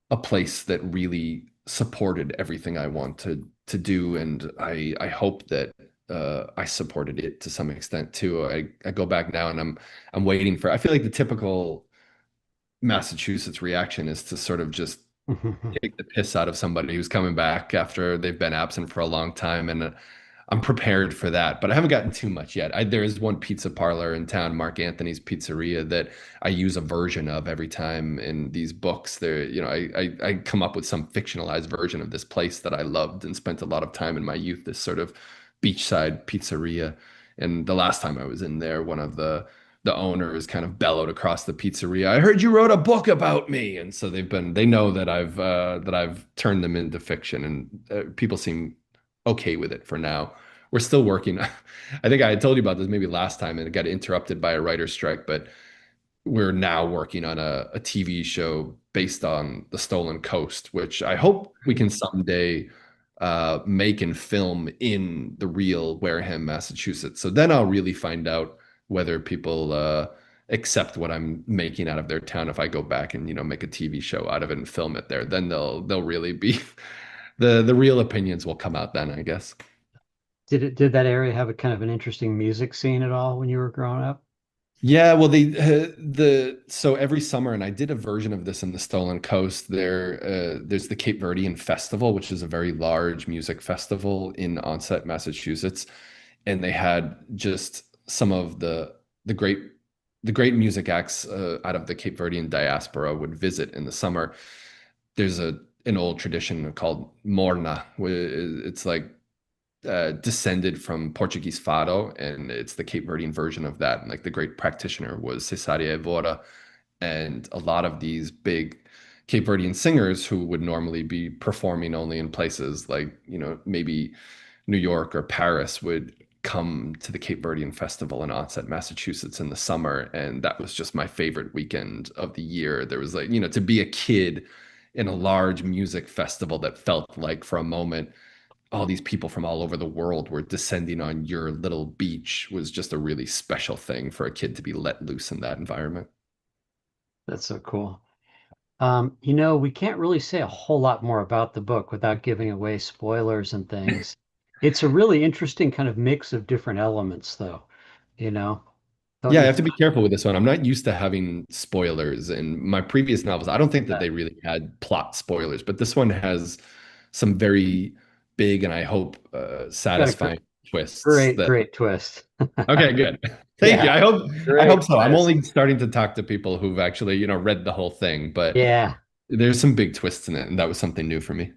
a place that really supported everything I wanted to do. And I hope that I supported it to some extent too. I go back now and I'm waiting for, I feel like the typical Massachusetts reaction is to sort of just take the piss out of somebody who's coming back after they've been absent for a long time. And I'm prepared for that, but I haven't gotten too much yet. There is one pizza parlor in town, Mark Anthony's Pizzeria, that I use a version of every time in these books. I come up with some fictionalized version of this place that I loved and spent a lot of time in my youth, this sort of beachside pizzeria. And the last time I was in there, one of the owners kind of bellowed across the pizzeria, "I heard you wrote a book about me." And so they know that I've turned them into fiction, and people seem okay with it for now. We're still working. I think I had told you about this maybe last time, and it got interrupted by a writer's strike, but we're now working on a TV show based on the Stolen Coast, which I hope we can someday make and film in the real Wareham, Massachusetts. So then I'll really find out whether people accept what I'm making out of their town if I go back and make a TV show out of it and film it there. Then they'll really be the real opinions will come out then, I guess. Did that area have a kind of an interesting music scene at all when you were growing up? Yeah, well, the so every summer, and I did a version of this in the Stolen Coast. There's the Cape Verdean Festival, which is a very large music festival in Onset, Massachusetts, and they had just some of the great the great music acts out of the Cape Verdean diaspora would visit in the summer. There's an old tradition called morna, where it's like descended from Portuguese fado, and it's the Cape Verdean version of that. And like the great practitioner was Cesaria Evora, and a lot of these big Cape Verdean singers who would normally be performing only in places like, maybe New York or Paris would come to the Cape Verdean Festival in Onset, Massachusetts in the summer. And that was just my favorite weekend of the year. There was like, to be a kid in a large music festival that felt like for a moment all these people from all over the world were descending on your little beach was just a really special thing for a kid to be let loose in that environment. That's so cool. We can't really say a whole lot more about the book without giving away spoilers and things. It's a really interesting kind of mix of different elements, though, you know, don't Yeah, I you have to think? be careful with this one. I'm not used to having spoilers in my previous novels. I don't think that That? they really had plot spoilers, but this one has some very big and I hope Got a satisfying twists great, that great twist. okay, good. Thank you. Yeah, I hope great so. I'm twist. only starting to talk to people who've actually, read the whole thing, but Yeah. there's some big twists in it, and that was something new for me.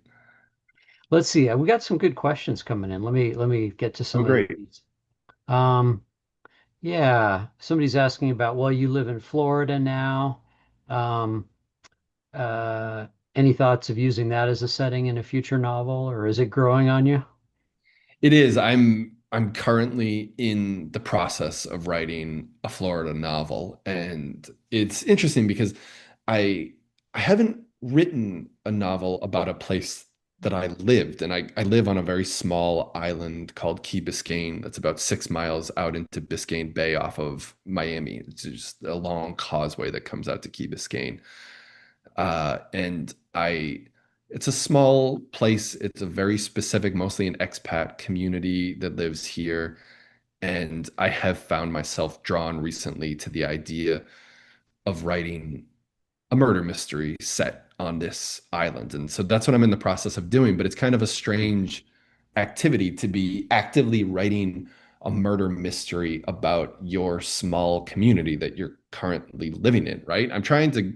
Let's see. We got some good questions coming in. Let me get to Oh, some of great. these. Um, yeah, somebody's asking about, well, you live in Florida now. Um, uh, any thoughts of using that as a setting in a future novel, or is it growing on you? It is. I'm currently in the process of writing a Florida novel, and it's interesting because I I haven't written a novel about a place that I lived, and I live on a very small island called Key Biscayne that's about 6 miles out into Biscayne Bay off of Miami. It's just a long causeway that comes out to Key Biscayne. And it's a small place. It's a very specific, mostly an expat community that lives here. And I have found myself drawn recently to the idea of writing a murder mystery set on this island. And so that's what I'm in the process of doing. But it's kind of a strange activity to be actively writing a murder mystery about your small community that you're currently living in, right? I'm trying to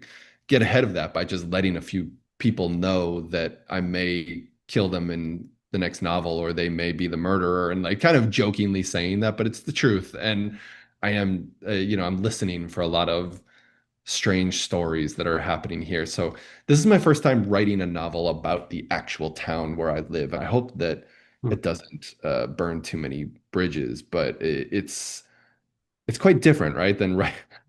get ahead of that by just letting a few people know that I may kill them in the next novel or they may be the murderer and like kind of jokingly saying that, but it's the truth. And I am, I'm listening for a lot of strange stories that are happening here. So this is my first time writing a novel about the actual town where I live. I hope that Hmm, it doesn't burn too many bridges, but it's quite different, right? Than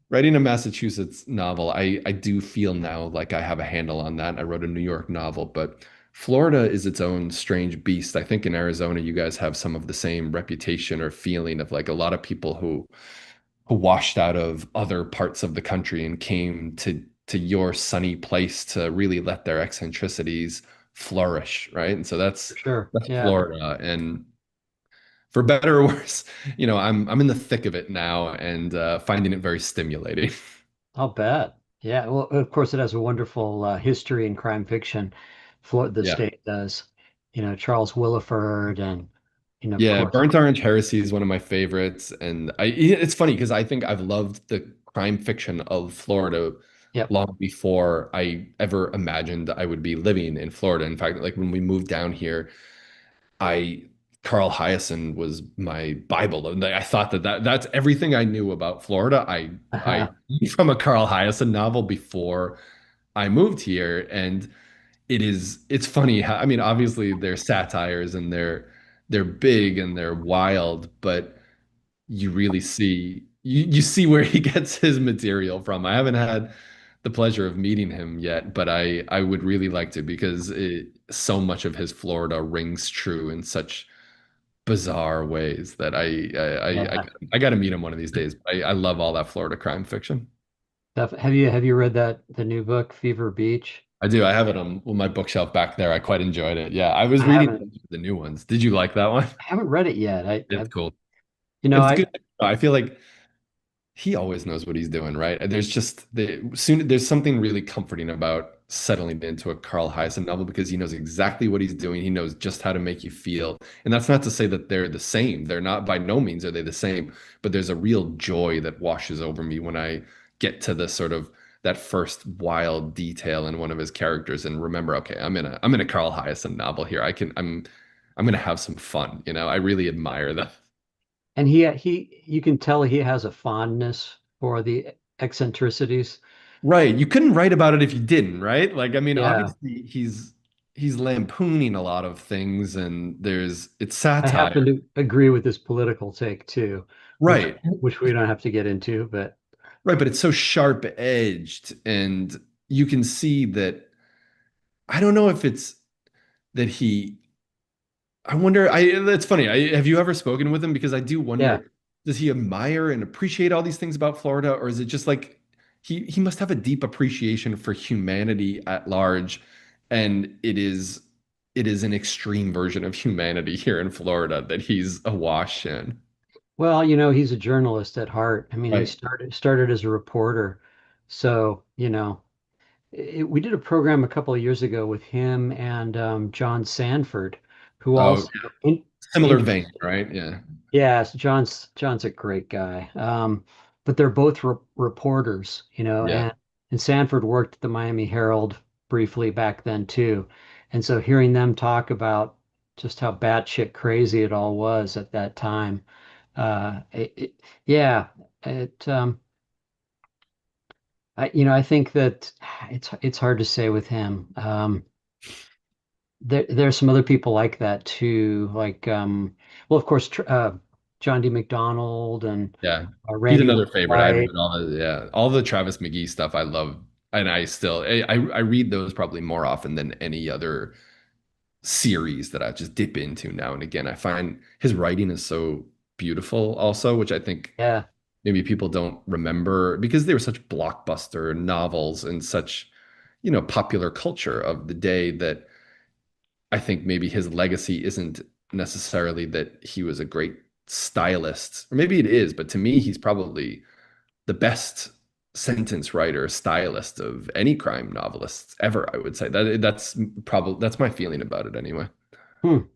writing a Massachusetts novel. I do feel now like I have a handle on that. I wrote a New York novel, but Florida is its own strange beast. I think in Arizona, you guys have some of the same reputation or feeling of like a lot of people who washed out of other parts of the country and came to your sunny place to really let their eccentricities flourish, right? And so for that's sure. that's Yeah, Florida. And for better or worse, I'm in the thick of it now and finding it very stimulating. I'll bet. Yeah, well, of course, it has a wonderful history in crime fiction. The Yeah. state does. Charles Willeford, and of Yeah, course. Burnt Orange Heresy is one of my favorites. And it's funny because I think I've loved the crime fiction of Florida Yep. long before I ever imagined I would be living in Florida. In fact, like when we moved down here, I Carl Hyacin was my Bible, and I thought that's everything I knew about Florida. I from a Carl Hyacin novel before I moved here, and it's funny how I mean, obviously they're satires and they're big and they're wild, but you really see see where he gets his material from. I haven't had the pleasure of meeting him yet, but I would really like to because so much of his Florida rings true in such bizarre ways that Yeah. I got to meet him one of these days. I love all that Florida crime fiction. Have you read the new book, Fever Beach? I do. I have it on my bookshelf back there. I quite enjoyed it. Yeah, I was I reading haven't the new ones. Did you like that one? I haven't read it yet. It's cool. You know, It's I good. I feel like he always knows what he's doing, right? There's something really comforting about settling into a Carl Hiaasen novel because he knows exactly what he's doing. He knows just how to make you feel. And that's not to say that they're the same. They're not, by no means are they the same, but there's a real joy that washes over me when I get to the sort of that first wild detail in one of his characters and remember, okay, I'm in a Carl Hiaasen novel here. I'm gonna have some fun, you know. I really admire that. And he you can tell he has a fondness for the eccentricities. Right. You couldn't write about it if you didn't, right? Like, I mean, Yeah. obviously he's lampooning a lot of things and it's I happen satire. to agree with this political take too, which Right. which we don't have to get into, but Right, but it's so sharp edged and you can see that I don't know if it's that he I wonder, that's funny. Have you ever spoken with him? Because I do yeah. wonder, does he admire and appreciate all these things about Florida, or is it just like he must have a deep appreciation for humanity at large, and it is an extreme version of humanity here in Florida that he's awash in. Well, he's a journalist at heart. I mean, he Right. started as a reporter. So, we did a program a couple of years ago with him and John Sanford, who Oh, also in, similar vein, interesting. right? Yeah. Yes, John's a great guy. But they're both reporters, Yeah. and Sanford worked at the Miami Herald briefly back then too. And so hearing them talk about just how batshit crazy it all was at that time, yeah, it I think that it's hard to say with him. There's some other people like that too, like well, of course, John D. McDonald and Yeah. He's Randy another favorite. I've White. read all the Travis McGee stuff I love. And I read those probably more often than any other series that I just dip into now and again. I find his writing is so beautiful also, which I think Yeah. maybe people don't remember because they were such blockbuster novels and such, popular culture of the day that I think maybe his legacy isn't necessarily that he was a great stylist, or maybe it is, but to me, he's probably the best sentence writer, stylist of any crime novelists ever, I would say. That's my feeling about it anyway.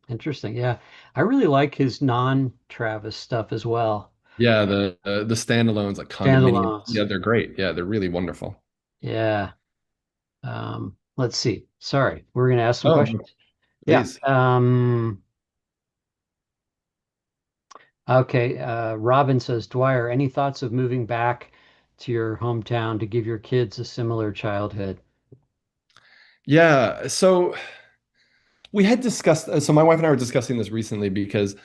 Interesting. Yeah. I really like his non-Travis stuff as well. Yeah, the standalones like condominium. Standalones. Yeah, they're great. Yeah, they're really wonderful. Yeah. Let's see. Sorry, we're gonna ask some Oh, questions. Yeah. please. Okay. Robin says, Dwyer, any thoughts of moving back to your hometown to give your kids a similar childhood? Yeah, so we had discussed, so my wife and I were discussing this recently because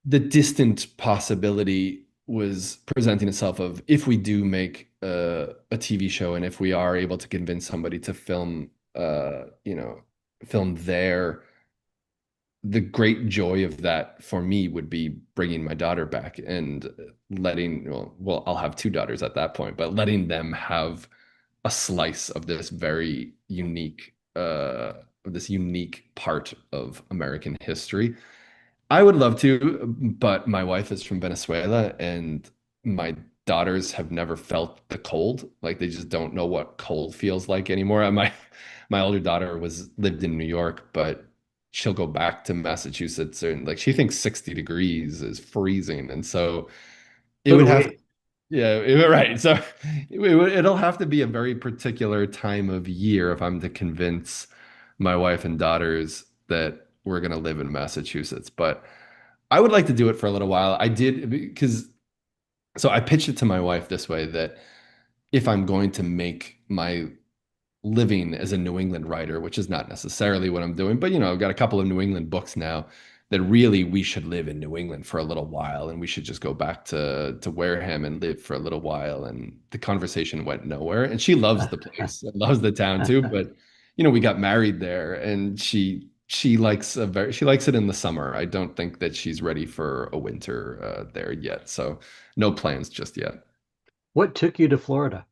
the distant possibility was presenting itself of if we do make a TV show and if we are able to convince somebody to film there, the great joy of that for me would be bringing my daughter back and I'll have two daughters at that point, but letting them have a slice of this unique part of American history. I would love to, but my wife is from Venezuela and my daughters have never felt the cold. Like they just don't know what cold feels like anymore. My older daughter was lived in New York, but she'll go back to Massachusetts and like she thinks 60 degrees is freezing. And so it So would do have we. yeah, right. So it'll have to be a very particular time of year if I'm to convince my wife and daughters that we're going to live in Massachusetts. But I would like to do it for a little while. I did because so I pitched it to my wife this way that if I'm going to make my living as a New England writer, which is not necessarily what I'm doing, but I've got a couple of New England books now that really we should live in New England for a little while and we should just go back to Wareham and live for a little while. And the conversation went nowhere. And she loves the place, loves the town too, but we got married there and she likes it in the summer. I don't think that she's ready for a winter there yet. So no plans just yet. What took you to Florida?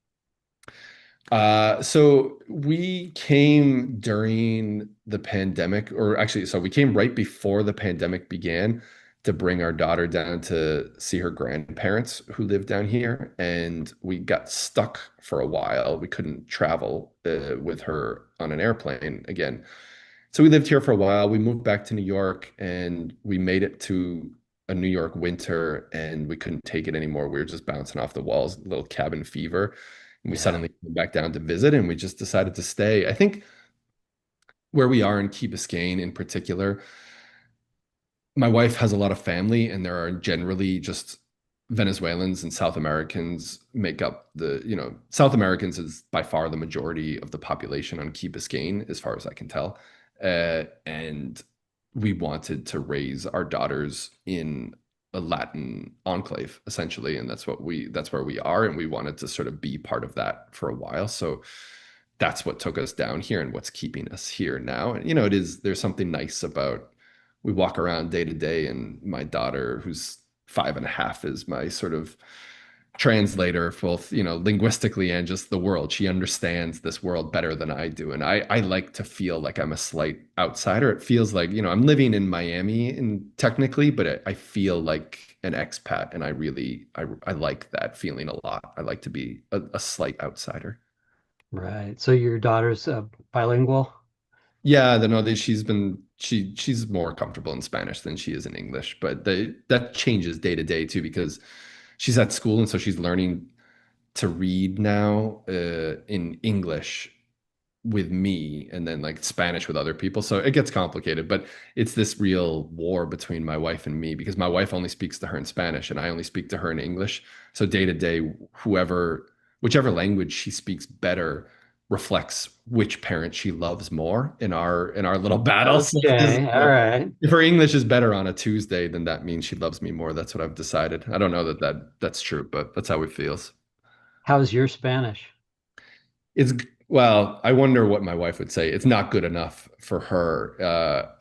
So we came during the pandemic, or actually, so we came right before the pandemic began to bring our daughter down to see her grandparents who live down here. And we got stuck for a while. We couldn't travel with her on an airplane again. So we lived here for a while. We moved back to New York and we made it to a New York winter and we couldn't take it anymore. We were just bouncing off the walls, a little cabin fever. And we Yeah. suddenly came back down to visit and we just decided to stay. I think where we are in Key Biscayne in particular, my wife has a lot of family, and there are generally just Venezuelans and South Americans make up South Americans is by far the majority of the population on Key Biscayne, as far as I can tell. And we wanted to raise our daughters in a Latin enclave, essentially, and that's where we are, and we wanted to sort of be part of that for a while. So that's what took us down here and what's keeping us here now. And there's something nice about we walk around day to day, and my daughter, who's 5.5, is my sort of translator, both, linguistically and just the world. She understands this world better than I do. And I like to feel like I'm a slight outsider. It feels like, I'm living in Miami and technically, but I feel like an expat. And I like that feeling a lot. I like to be a slight outsider. Right. So your daughter's bilingual? Yeah, no, she's more comfortable in Spanish than she is in English, but that changes day to day too because she's at school and so she's learning to read now in English with me and then like Spanish with other people. So it gets complicated, but it's this real war between my wife and me because my wife only speaks to her in Spanish and I only speak to her in English. So day to day, whichever language she speaks better reflects which parent she loves more in our little battle. So Okay. All right. if her English is better on a Tuesday, then that means she loves me more. That's what I've decided. I don't know that's true, but that's how it feels. How's your Spanish? It's well, I wonder what my wife would say. It's not good enough for her.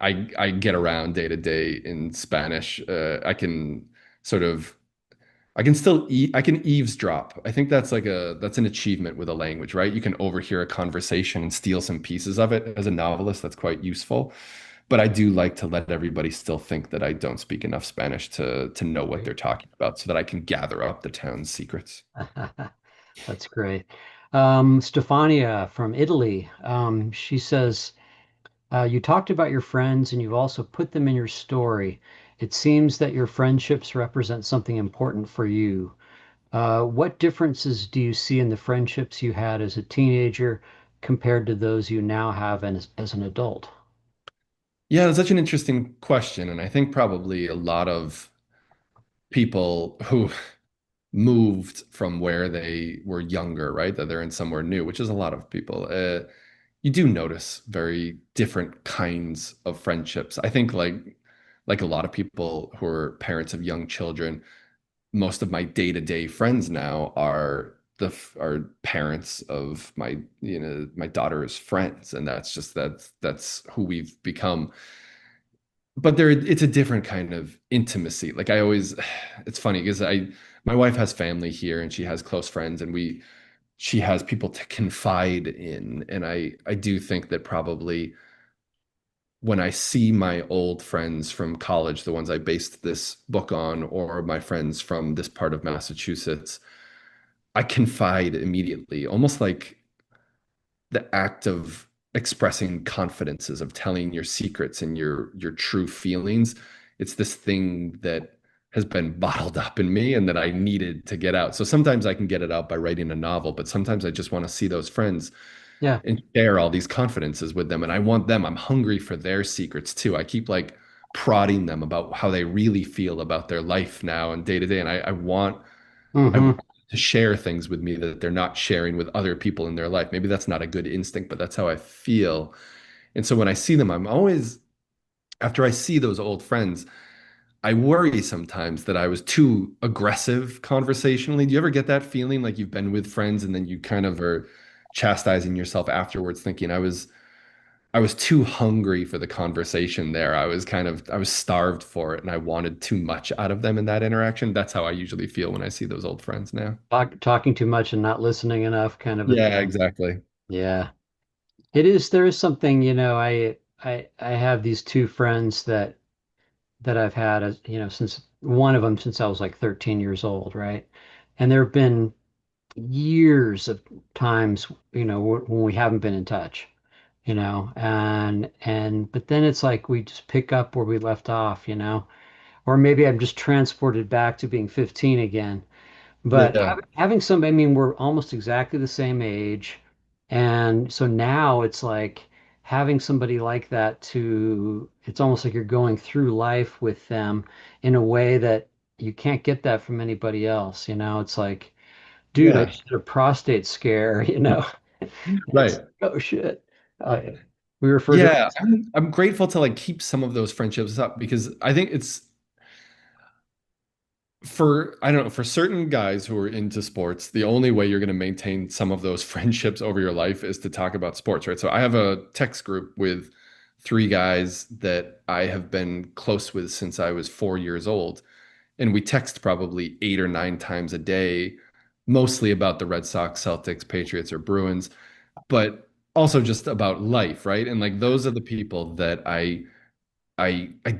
I get around day to day in Spanish. I can sort of I can still I can eavesdrop. I think that's an achievement with a language, right? You can overhear a conversation and steal some pieces of it. As a novelist, that's quite useful. But I do like to let everybody still think that I don't speak enough Spanish to know what they're talking about so that I can gather up the town's secrets. That's great. Stefania from Italy. She says, you talked about your friends and you've also put them in your story. It seems that your friendships represent something important for you. What differences do you see in the friendships you had as a teenager compared to those you now have as an adult? Yeah, that's such an interesting question. And I think probably a lot of people who moved from where they were younger, right? That they're in somewhere new, which is a lot of people. You do notice very different kinds of friendships. I think like a lot of people who are parents of young children, most of my day-to-day friends now are parents of my daughter's friends, and that's who we've become. But it's a different kind of intimacy. Like I always, it's funny because my wife has family here and she has close friends and she has people to confide in. And I do think that probably when I see my old friends from college, the ones I based this book on, or my friends from this part of Massachusetts, I confide immediately, almost like the act of expressing confidences, of telling your secrets and your true feelings. It's this thing that has been bottled up in me and that I needed to get out. So sometimes I can get it out by writing a novel, but sometimes I just want to see those friends Yeah. and share all these confidences with them. And I'm hungry for their secrets too. I keep like prodding them about how they really feel about their life now and day to day. And I Hmm. want to share things with me that they're not sharing with other people in their life. Maybe that's not a good instinct, but that's how I feel. And so when I see them, I'm always, after I see those old friends, I worry sometimes that I was too aggressive conversationally. Do you ever get that feeling like you've been with friends and then you kind of are chastising yourself afterwards, thinking I was too hungry for the conversation there. I was starved for it and I wanted too much out of them in that interaction. That's how I usually feel when I see those old friends now. Talking too much and not listening enough, kind of a Yeah, thing. exactly. Yeah. There is something, I have these two friends that that I've had, as you know, since one of them since I was like 13 years old, right? And there have been years of times, when we haven't been in touch, and but then it's like we just pick up where we left off, or maybe I'm just transported back to being 15 again. But Yeah. having somebody, I mean, we're almost exactly the same age. And so now it's like having somebody like that it's almost like you're going through life with them in a way that you can't get that from anybody else. It's like, dude, I Yeah. just had a prostate scare, It's, Right. oh shit. Uh, we refer to it Yeah, as, I'm grateful to like keep some of those friendships up because I think it's for I don't know, for certain guys who are into sports, the only way you're going to maintain some of those friendships over your life is to talk about sports, right? So I have a text group with three guys that I have been close with since I was 4 years old, and we text probably 8 or 9 times a day, mostly about the Red Sox, Celtics, Patriots, or Bruins, but also just about life, right? And like those are the people that I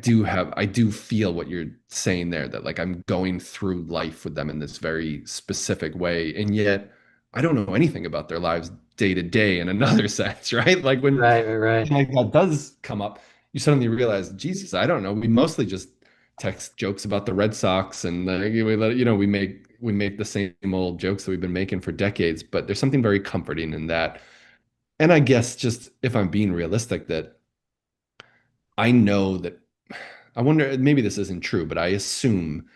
do feel what you're saying there, that like I'm going through life with them in this very specific way, and yet I don't know anything about their lives day to day in another sense, right? Like when right, right, right. something like that does come up, you suddenly realize, Jesus, I don't know. We mostly just text jokes about the Red Sox, and we make the same old jokes that we've been making for decades. But there's something very comforting in that, and I guess just if I'm being realistic, that I know that I wonder, maybe this isn't true, but I assume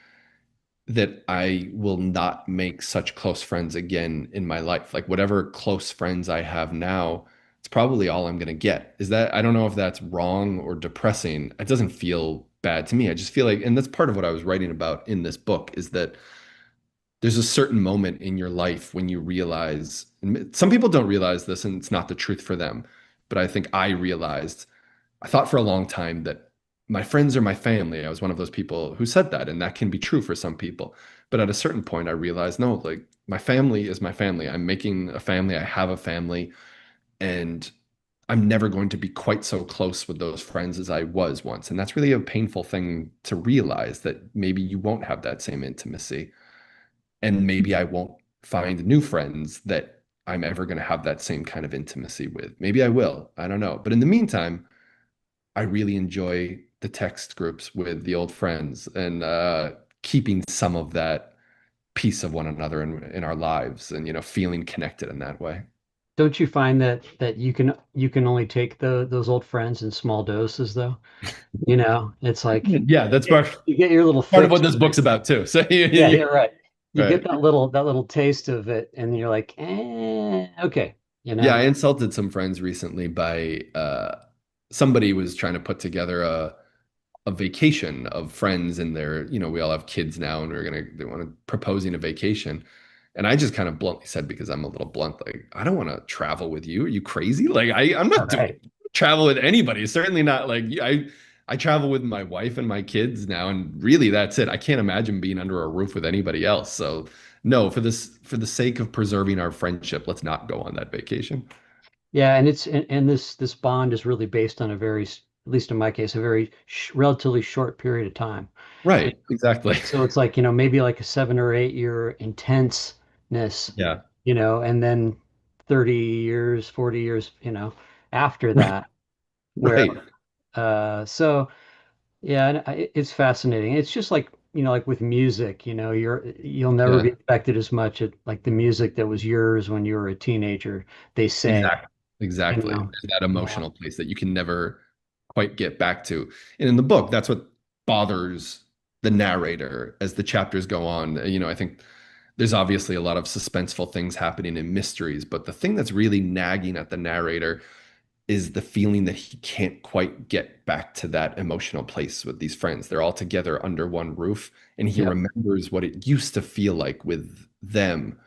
that I will not make such close friends again in my life. Like whatever close friends I have now, it's probably all I'm going to get. I don't know if that's wrong or depressing. It doesn't feel bad to me. I just feel like, and that's part of what I was writing about in this book, is that there's a certain moment in your life when you realize, and some people don't realize this and it's not the truth for them, but I think I realized, I thought for a long time that my friends are my family. I was one of those people who said that, and that can be true for some people. But at a certain point, I realized, no, like my family is my family. I'm making a family. I have a family, and I'm never going to be quite so close with those friends as I was once. And that's really a painful thing to realize, that maybe you won't have that same intimacy, and maybe I won't find new friends that I'm ever going to have that same kind of intimacy with. Maybe I will. I don't know. But in the meantime, I really enjoy the text groups with the old friends, and keeping some of that piece of one another in our lives, and feeling connected in that way. Don't you find that you can only take those old friends in small doses though? It's like Yeah, that's you get your little part of fix what this of it. book's about too. So Yeah, yeah, right. You get right. that little taste of it, and you're like, okay, you Yeah, know. I insulted some friends recently by somebody was trying to put together a vacation of friends, and we all have kids now, and they want to proposing a vacation. And I just kind of bluntly said, because I'm a little blunt, like, I don't want to travel with you. Are you crazy? Like, I'm All not doing right. travel with anybody. Certainly not like I travel with my wife and my kids now, and really that's it. I can't imagine being under a roof with anybody else. So no, for the sake of preserving our friendship, let's not go on that vacation. Yeah, and this bond is really based on at least in my case, a very relatively short period of time. You Right, exactly. So it's like, maybe like a 7 or 8 year intenseness, Yeah, and then 30 years, 40 years, after that, where, right. so yeah, and it's fascinating. It's just like, like with music, you'll never be Yeah. affected as much at like the music that was yours when you were a teenager, they say, Exactly. you Exactly. know. There's that Yeah. emotional place that you can never quite get back to. And in the book, that's what bothers the narrator as the chapters go on. I think there's obviously a lot of suspenseful things happening in mysteries, but the thing that's really nagging at the narrator is the feeling that he can't quite get back to that emotional place with these friends. They're all together under one roof, and he Yep. remembers what it used to feel like with them,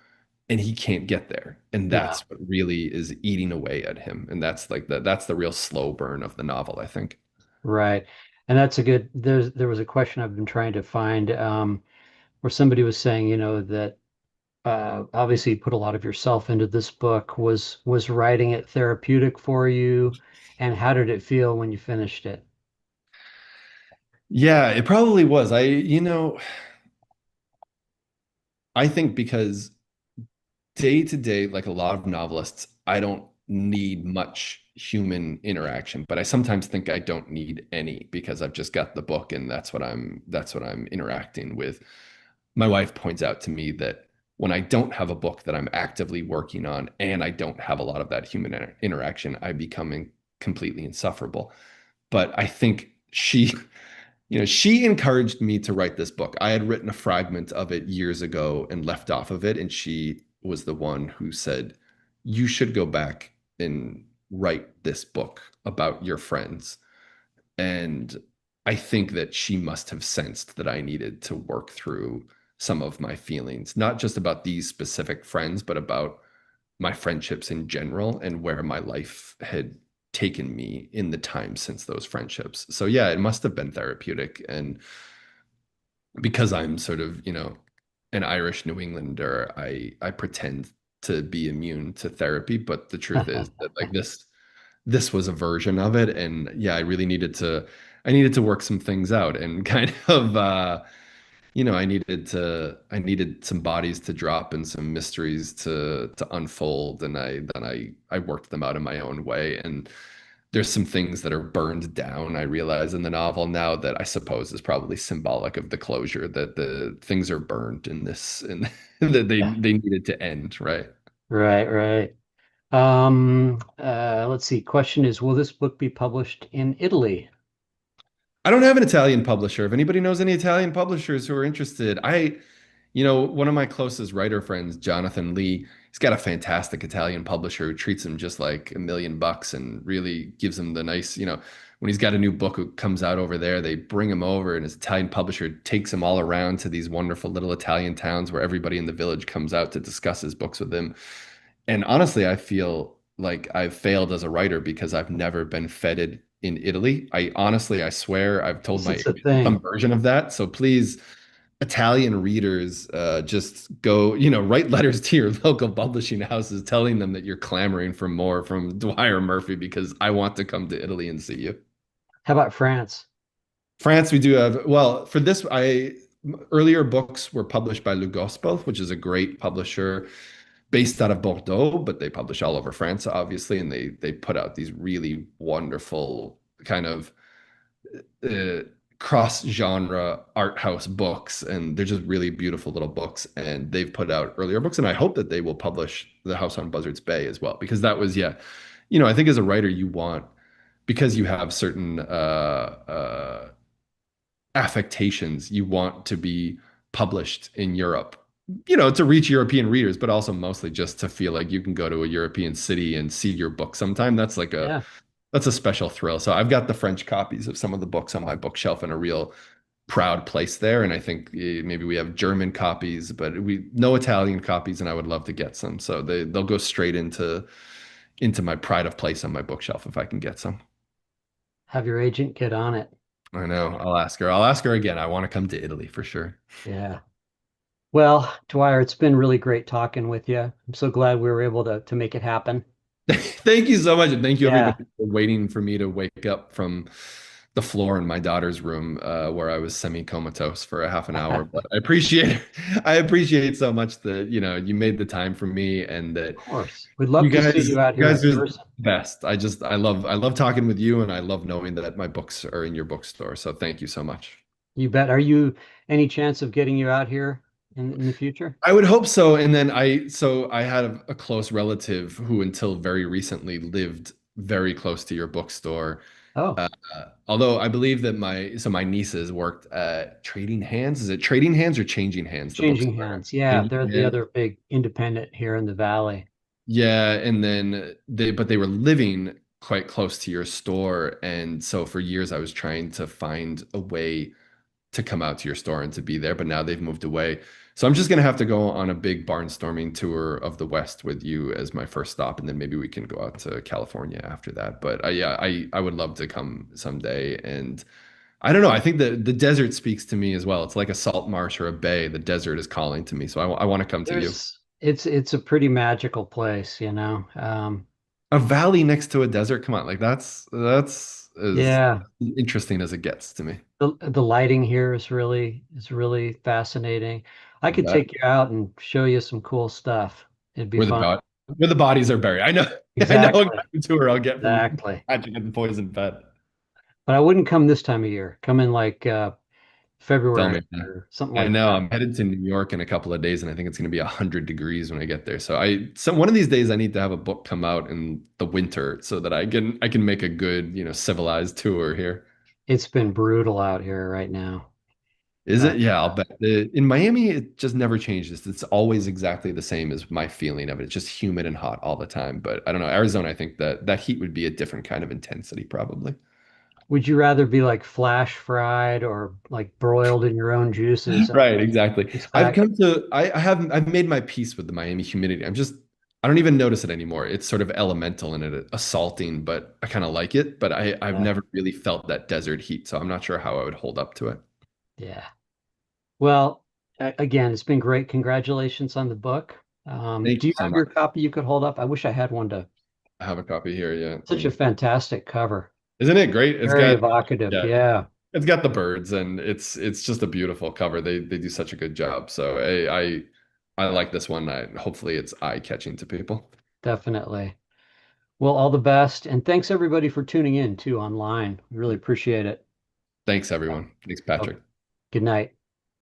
and he can't get there. And Yeah. that's what really is eating away at him. And that's the real slow burn of the novel, I think. Right. And that's a good, there was a question I've been trying to find, where somebody was saying, that obviously you put a lot of yourself into this book. Was writing it therapeutic for you? And how did it feel when you finished it? Yeah, it probably was. I think because day to day, like a lot of novelists, I don't need much human interaction, but I sometimes think I don't need any because I've just got the book and that's what I'm interacting with. My wife points out to me that when I don't have a book that I'm actively working on and I don't have a lot of that human interaction, I become completely insufferable. But I think she encouraged me to write this book. I had written a fragment of it years ago and left off of it, and she was the one who said, "You should go back and write this book about your friends." And I think that she must have sensed that I needed to work through some of my feelings, not just about these specific friends, but about my friendships in general and where my life had taken me in the time since those friendships. So yeah, it must have been therapeutic. And because I'm sort of, an Irish New Englander, I pretend to be immune to therapy, but the truth is that like this was a version of it. And yeah, I needed to work some things out and kind of I needed some bodies to drop and some mysteries to unfold, and I worked them out in my own way. And there's some things that are burned down, I realize in the novel now, that I suppose is probably symbolic of the closure, that the things are burned in this and that they needed to end, right? Right, right. Let's see. Question is, will this book be published in Italy? I don't have an Italian publisher. If anybody knows any Italian publishers who are interested, one of my closest writer friends, Jonathan Lee, he's got a fantastic Italian publisher who treats him just like $1 million and really gives him the nice, when he's got a new book that comes out over there, they bring him over and his Italian publisher takes him all around to these wonderful little Italian towns where everybody in the village comes out to discuss his books with him. And honestly, I feel like I've failed as a writer because I've never been feted in Italy. I swear, I've told Yes, my it's a agent some thing. version of that. So please, Italian readers, just go, write letters to your local publishing houses telling them that you're clamoring for more from Dwyer Murphy because I want to come to Italy and see you. How about France? France, we do have, well, for this, I earlier books were published by Le Gospel, which is a great publisher based out of Bordeaux, but they publish all over France, obviously, and they put out these really wonderful kind of uh, cross-genre art house books, and they're just really beautiful little books. And they've put out earlier books, and I hope that they will publish The House on Buzzards Bay as well, because that was, yeah, I think as a writer, you want because you have certain affectations, you want to be published in Europe, to reach European readers, but also mostly just to feel like you can go to a European city and see your book sometime. Yeah. That's a special thrill. So I've got the French copies of some of the books on my bookshelf in a real proud place there. And I think maybe we have German copies, but we no Italian copies, and I would love to get some. So they'll go straight into my pride of place on my bookshelf if I can get some. Have your agent get on it. I know. I'll ask her. I'll ask her again. I want to come to Italy for sure. Yeah. Well, Dwyer, it's been really great talking with you. I'm so glad we were able to make it happen. Thank you so much. And thank you, Yeah, everybody, for waiting for me to wake up from the floor in my daughter's room, where I was semi-comatose for a half an hour. of But I appreciate so much that, you made the time for me and that course. We'd you love to see guys, you out you here guys in are the person. best. I love talking with you, and I love knowing that my books are in your bookstore. So thank you so much. You bet. Are you any chance of getting you out here in the future? I would hope so. And then I had a close relative who until very recently lived very close to your bookstore. Oh, Although I believe that my nieces worked at Trading Hands. Is it Trading Hands or Changing Hands, the Changing bookstore? Hands. Yeah, Changing they're the Hands. other big independent here in the valley. Yeah, and then they were living quite close to your store, and so for years I was trying to find a way to come out to your store and to be there, but now they've moved away. So I'm just gonna have to go on a big barnstorming tour of the West with you as my first stop, and then maybe we can go out to California after that. But yeah, I would love to come someday. And I don't know. I think the desert speaks to me as well. It's like a salt marsh or a bay. The desert is calling to me, so I want to come to you. It's a pretty magical place, A valley next to a desert. Come on, like that's. as Yeah. interesting as it gets to me. The lighting here is really fascinating. I could That take you out and show you some cool stuff. It'd be where the fun. bod where the bodies are buried. I know I know what Exactly. kind of tour I'll get from Exactly. Patrick and the Poison Bed. But I wouldn't come this time of year. Come in like Tell February me, man. or something I like know that. I'm headed to New York in a couple of days, and I think it's going to be 100 degrees when I get there. So one of these days I need to have a book come out in the winter so that I can make a good, civilized tour here. It's been brutal out here right now. Is Uh, it? Yeah, I'll bet. In Miami, it just never changes. It's always exactly the same as my feeling of it. It's just humid and hot all the time. But I don't know. Arizona, I think that heat would be a different kind of intensity, probably. would you rather be like flash fried or like broiled in your own juices and Right, exactly. just I've that? come to I've made my peace with the Miami humidity. I don't even notice it anymore. It's sort of elemental and assaulting, but I kind of like it. But I've Yeah. never really felt that desert heat, so I'm not sure how I would hold up to it. Yeah. Well, again, it's been great. Congratulations on the book. Thank Do you you so have your much. copy you could hold up? I wish I had one to. I have a copy here. Yeah. Such a fantastic cover. Isn't it great? Very evocative. Yeah, Yeah, it's got the birds and it's just a beautiful cover. They do such a good job. So I like this one. Hopefully it's eye-catching to people. definitely. Well, all the best. And thanks everybody for tuning in too online. We really appreciate it. Thanks everyone. Thanks, Oh, Patrick. good night.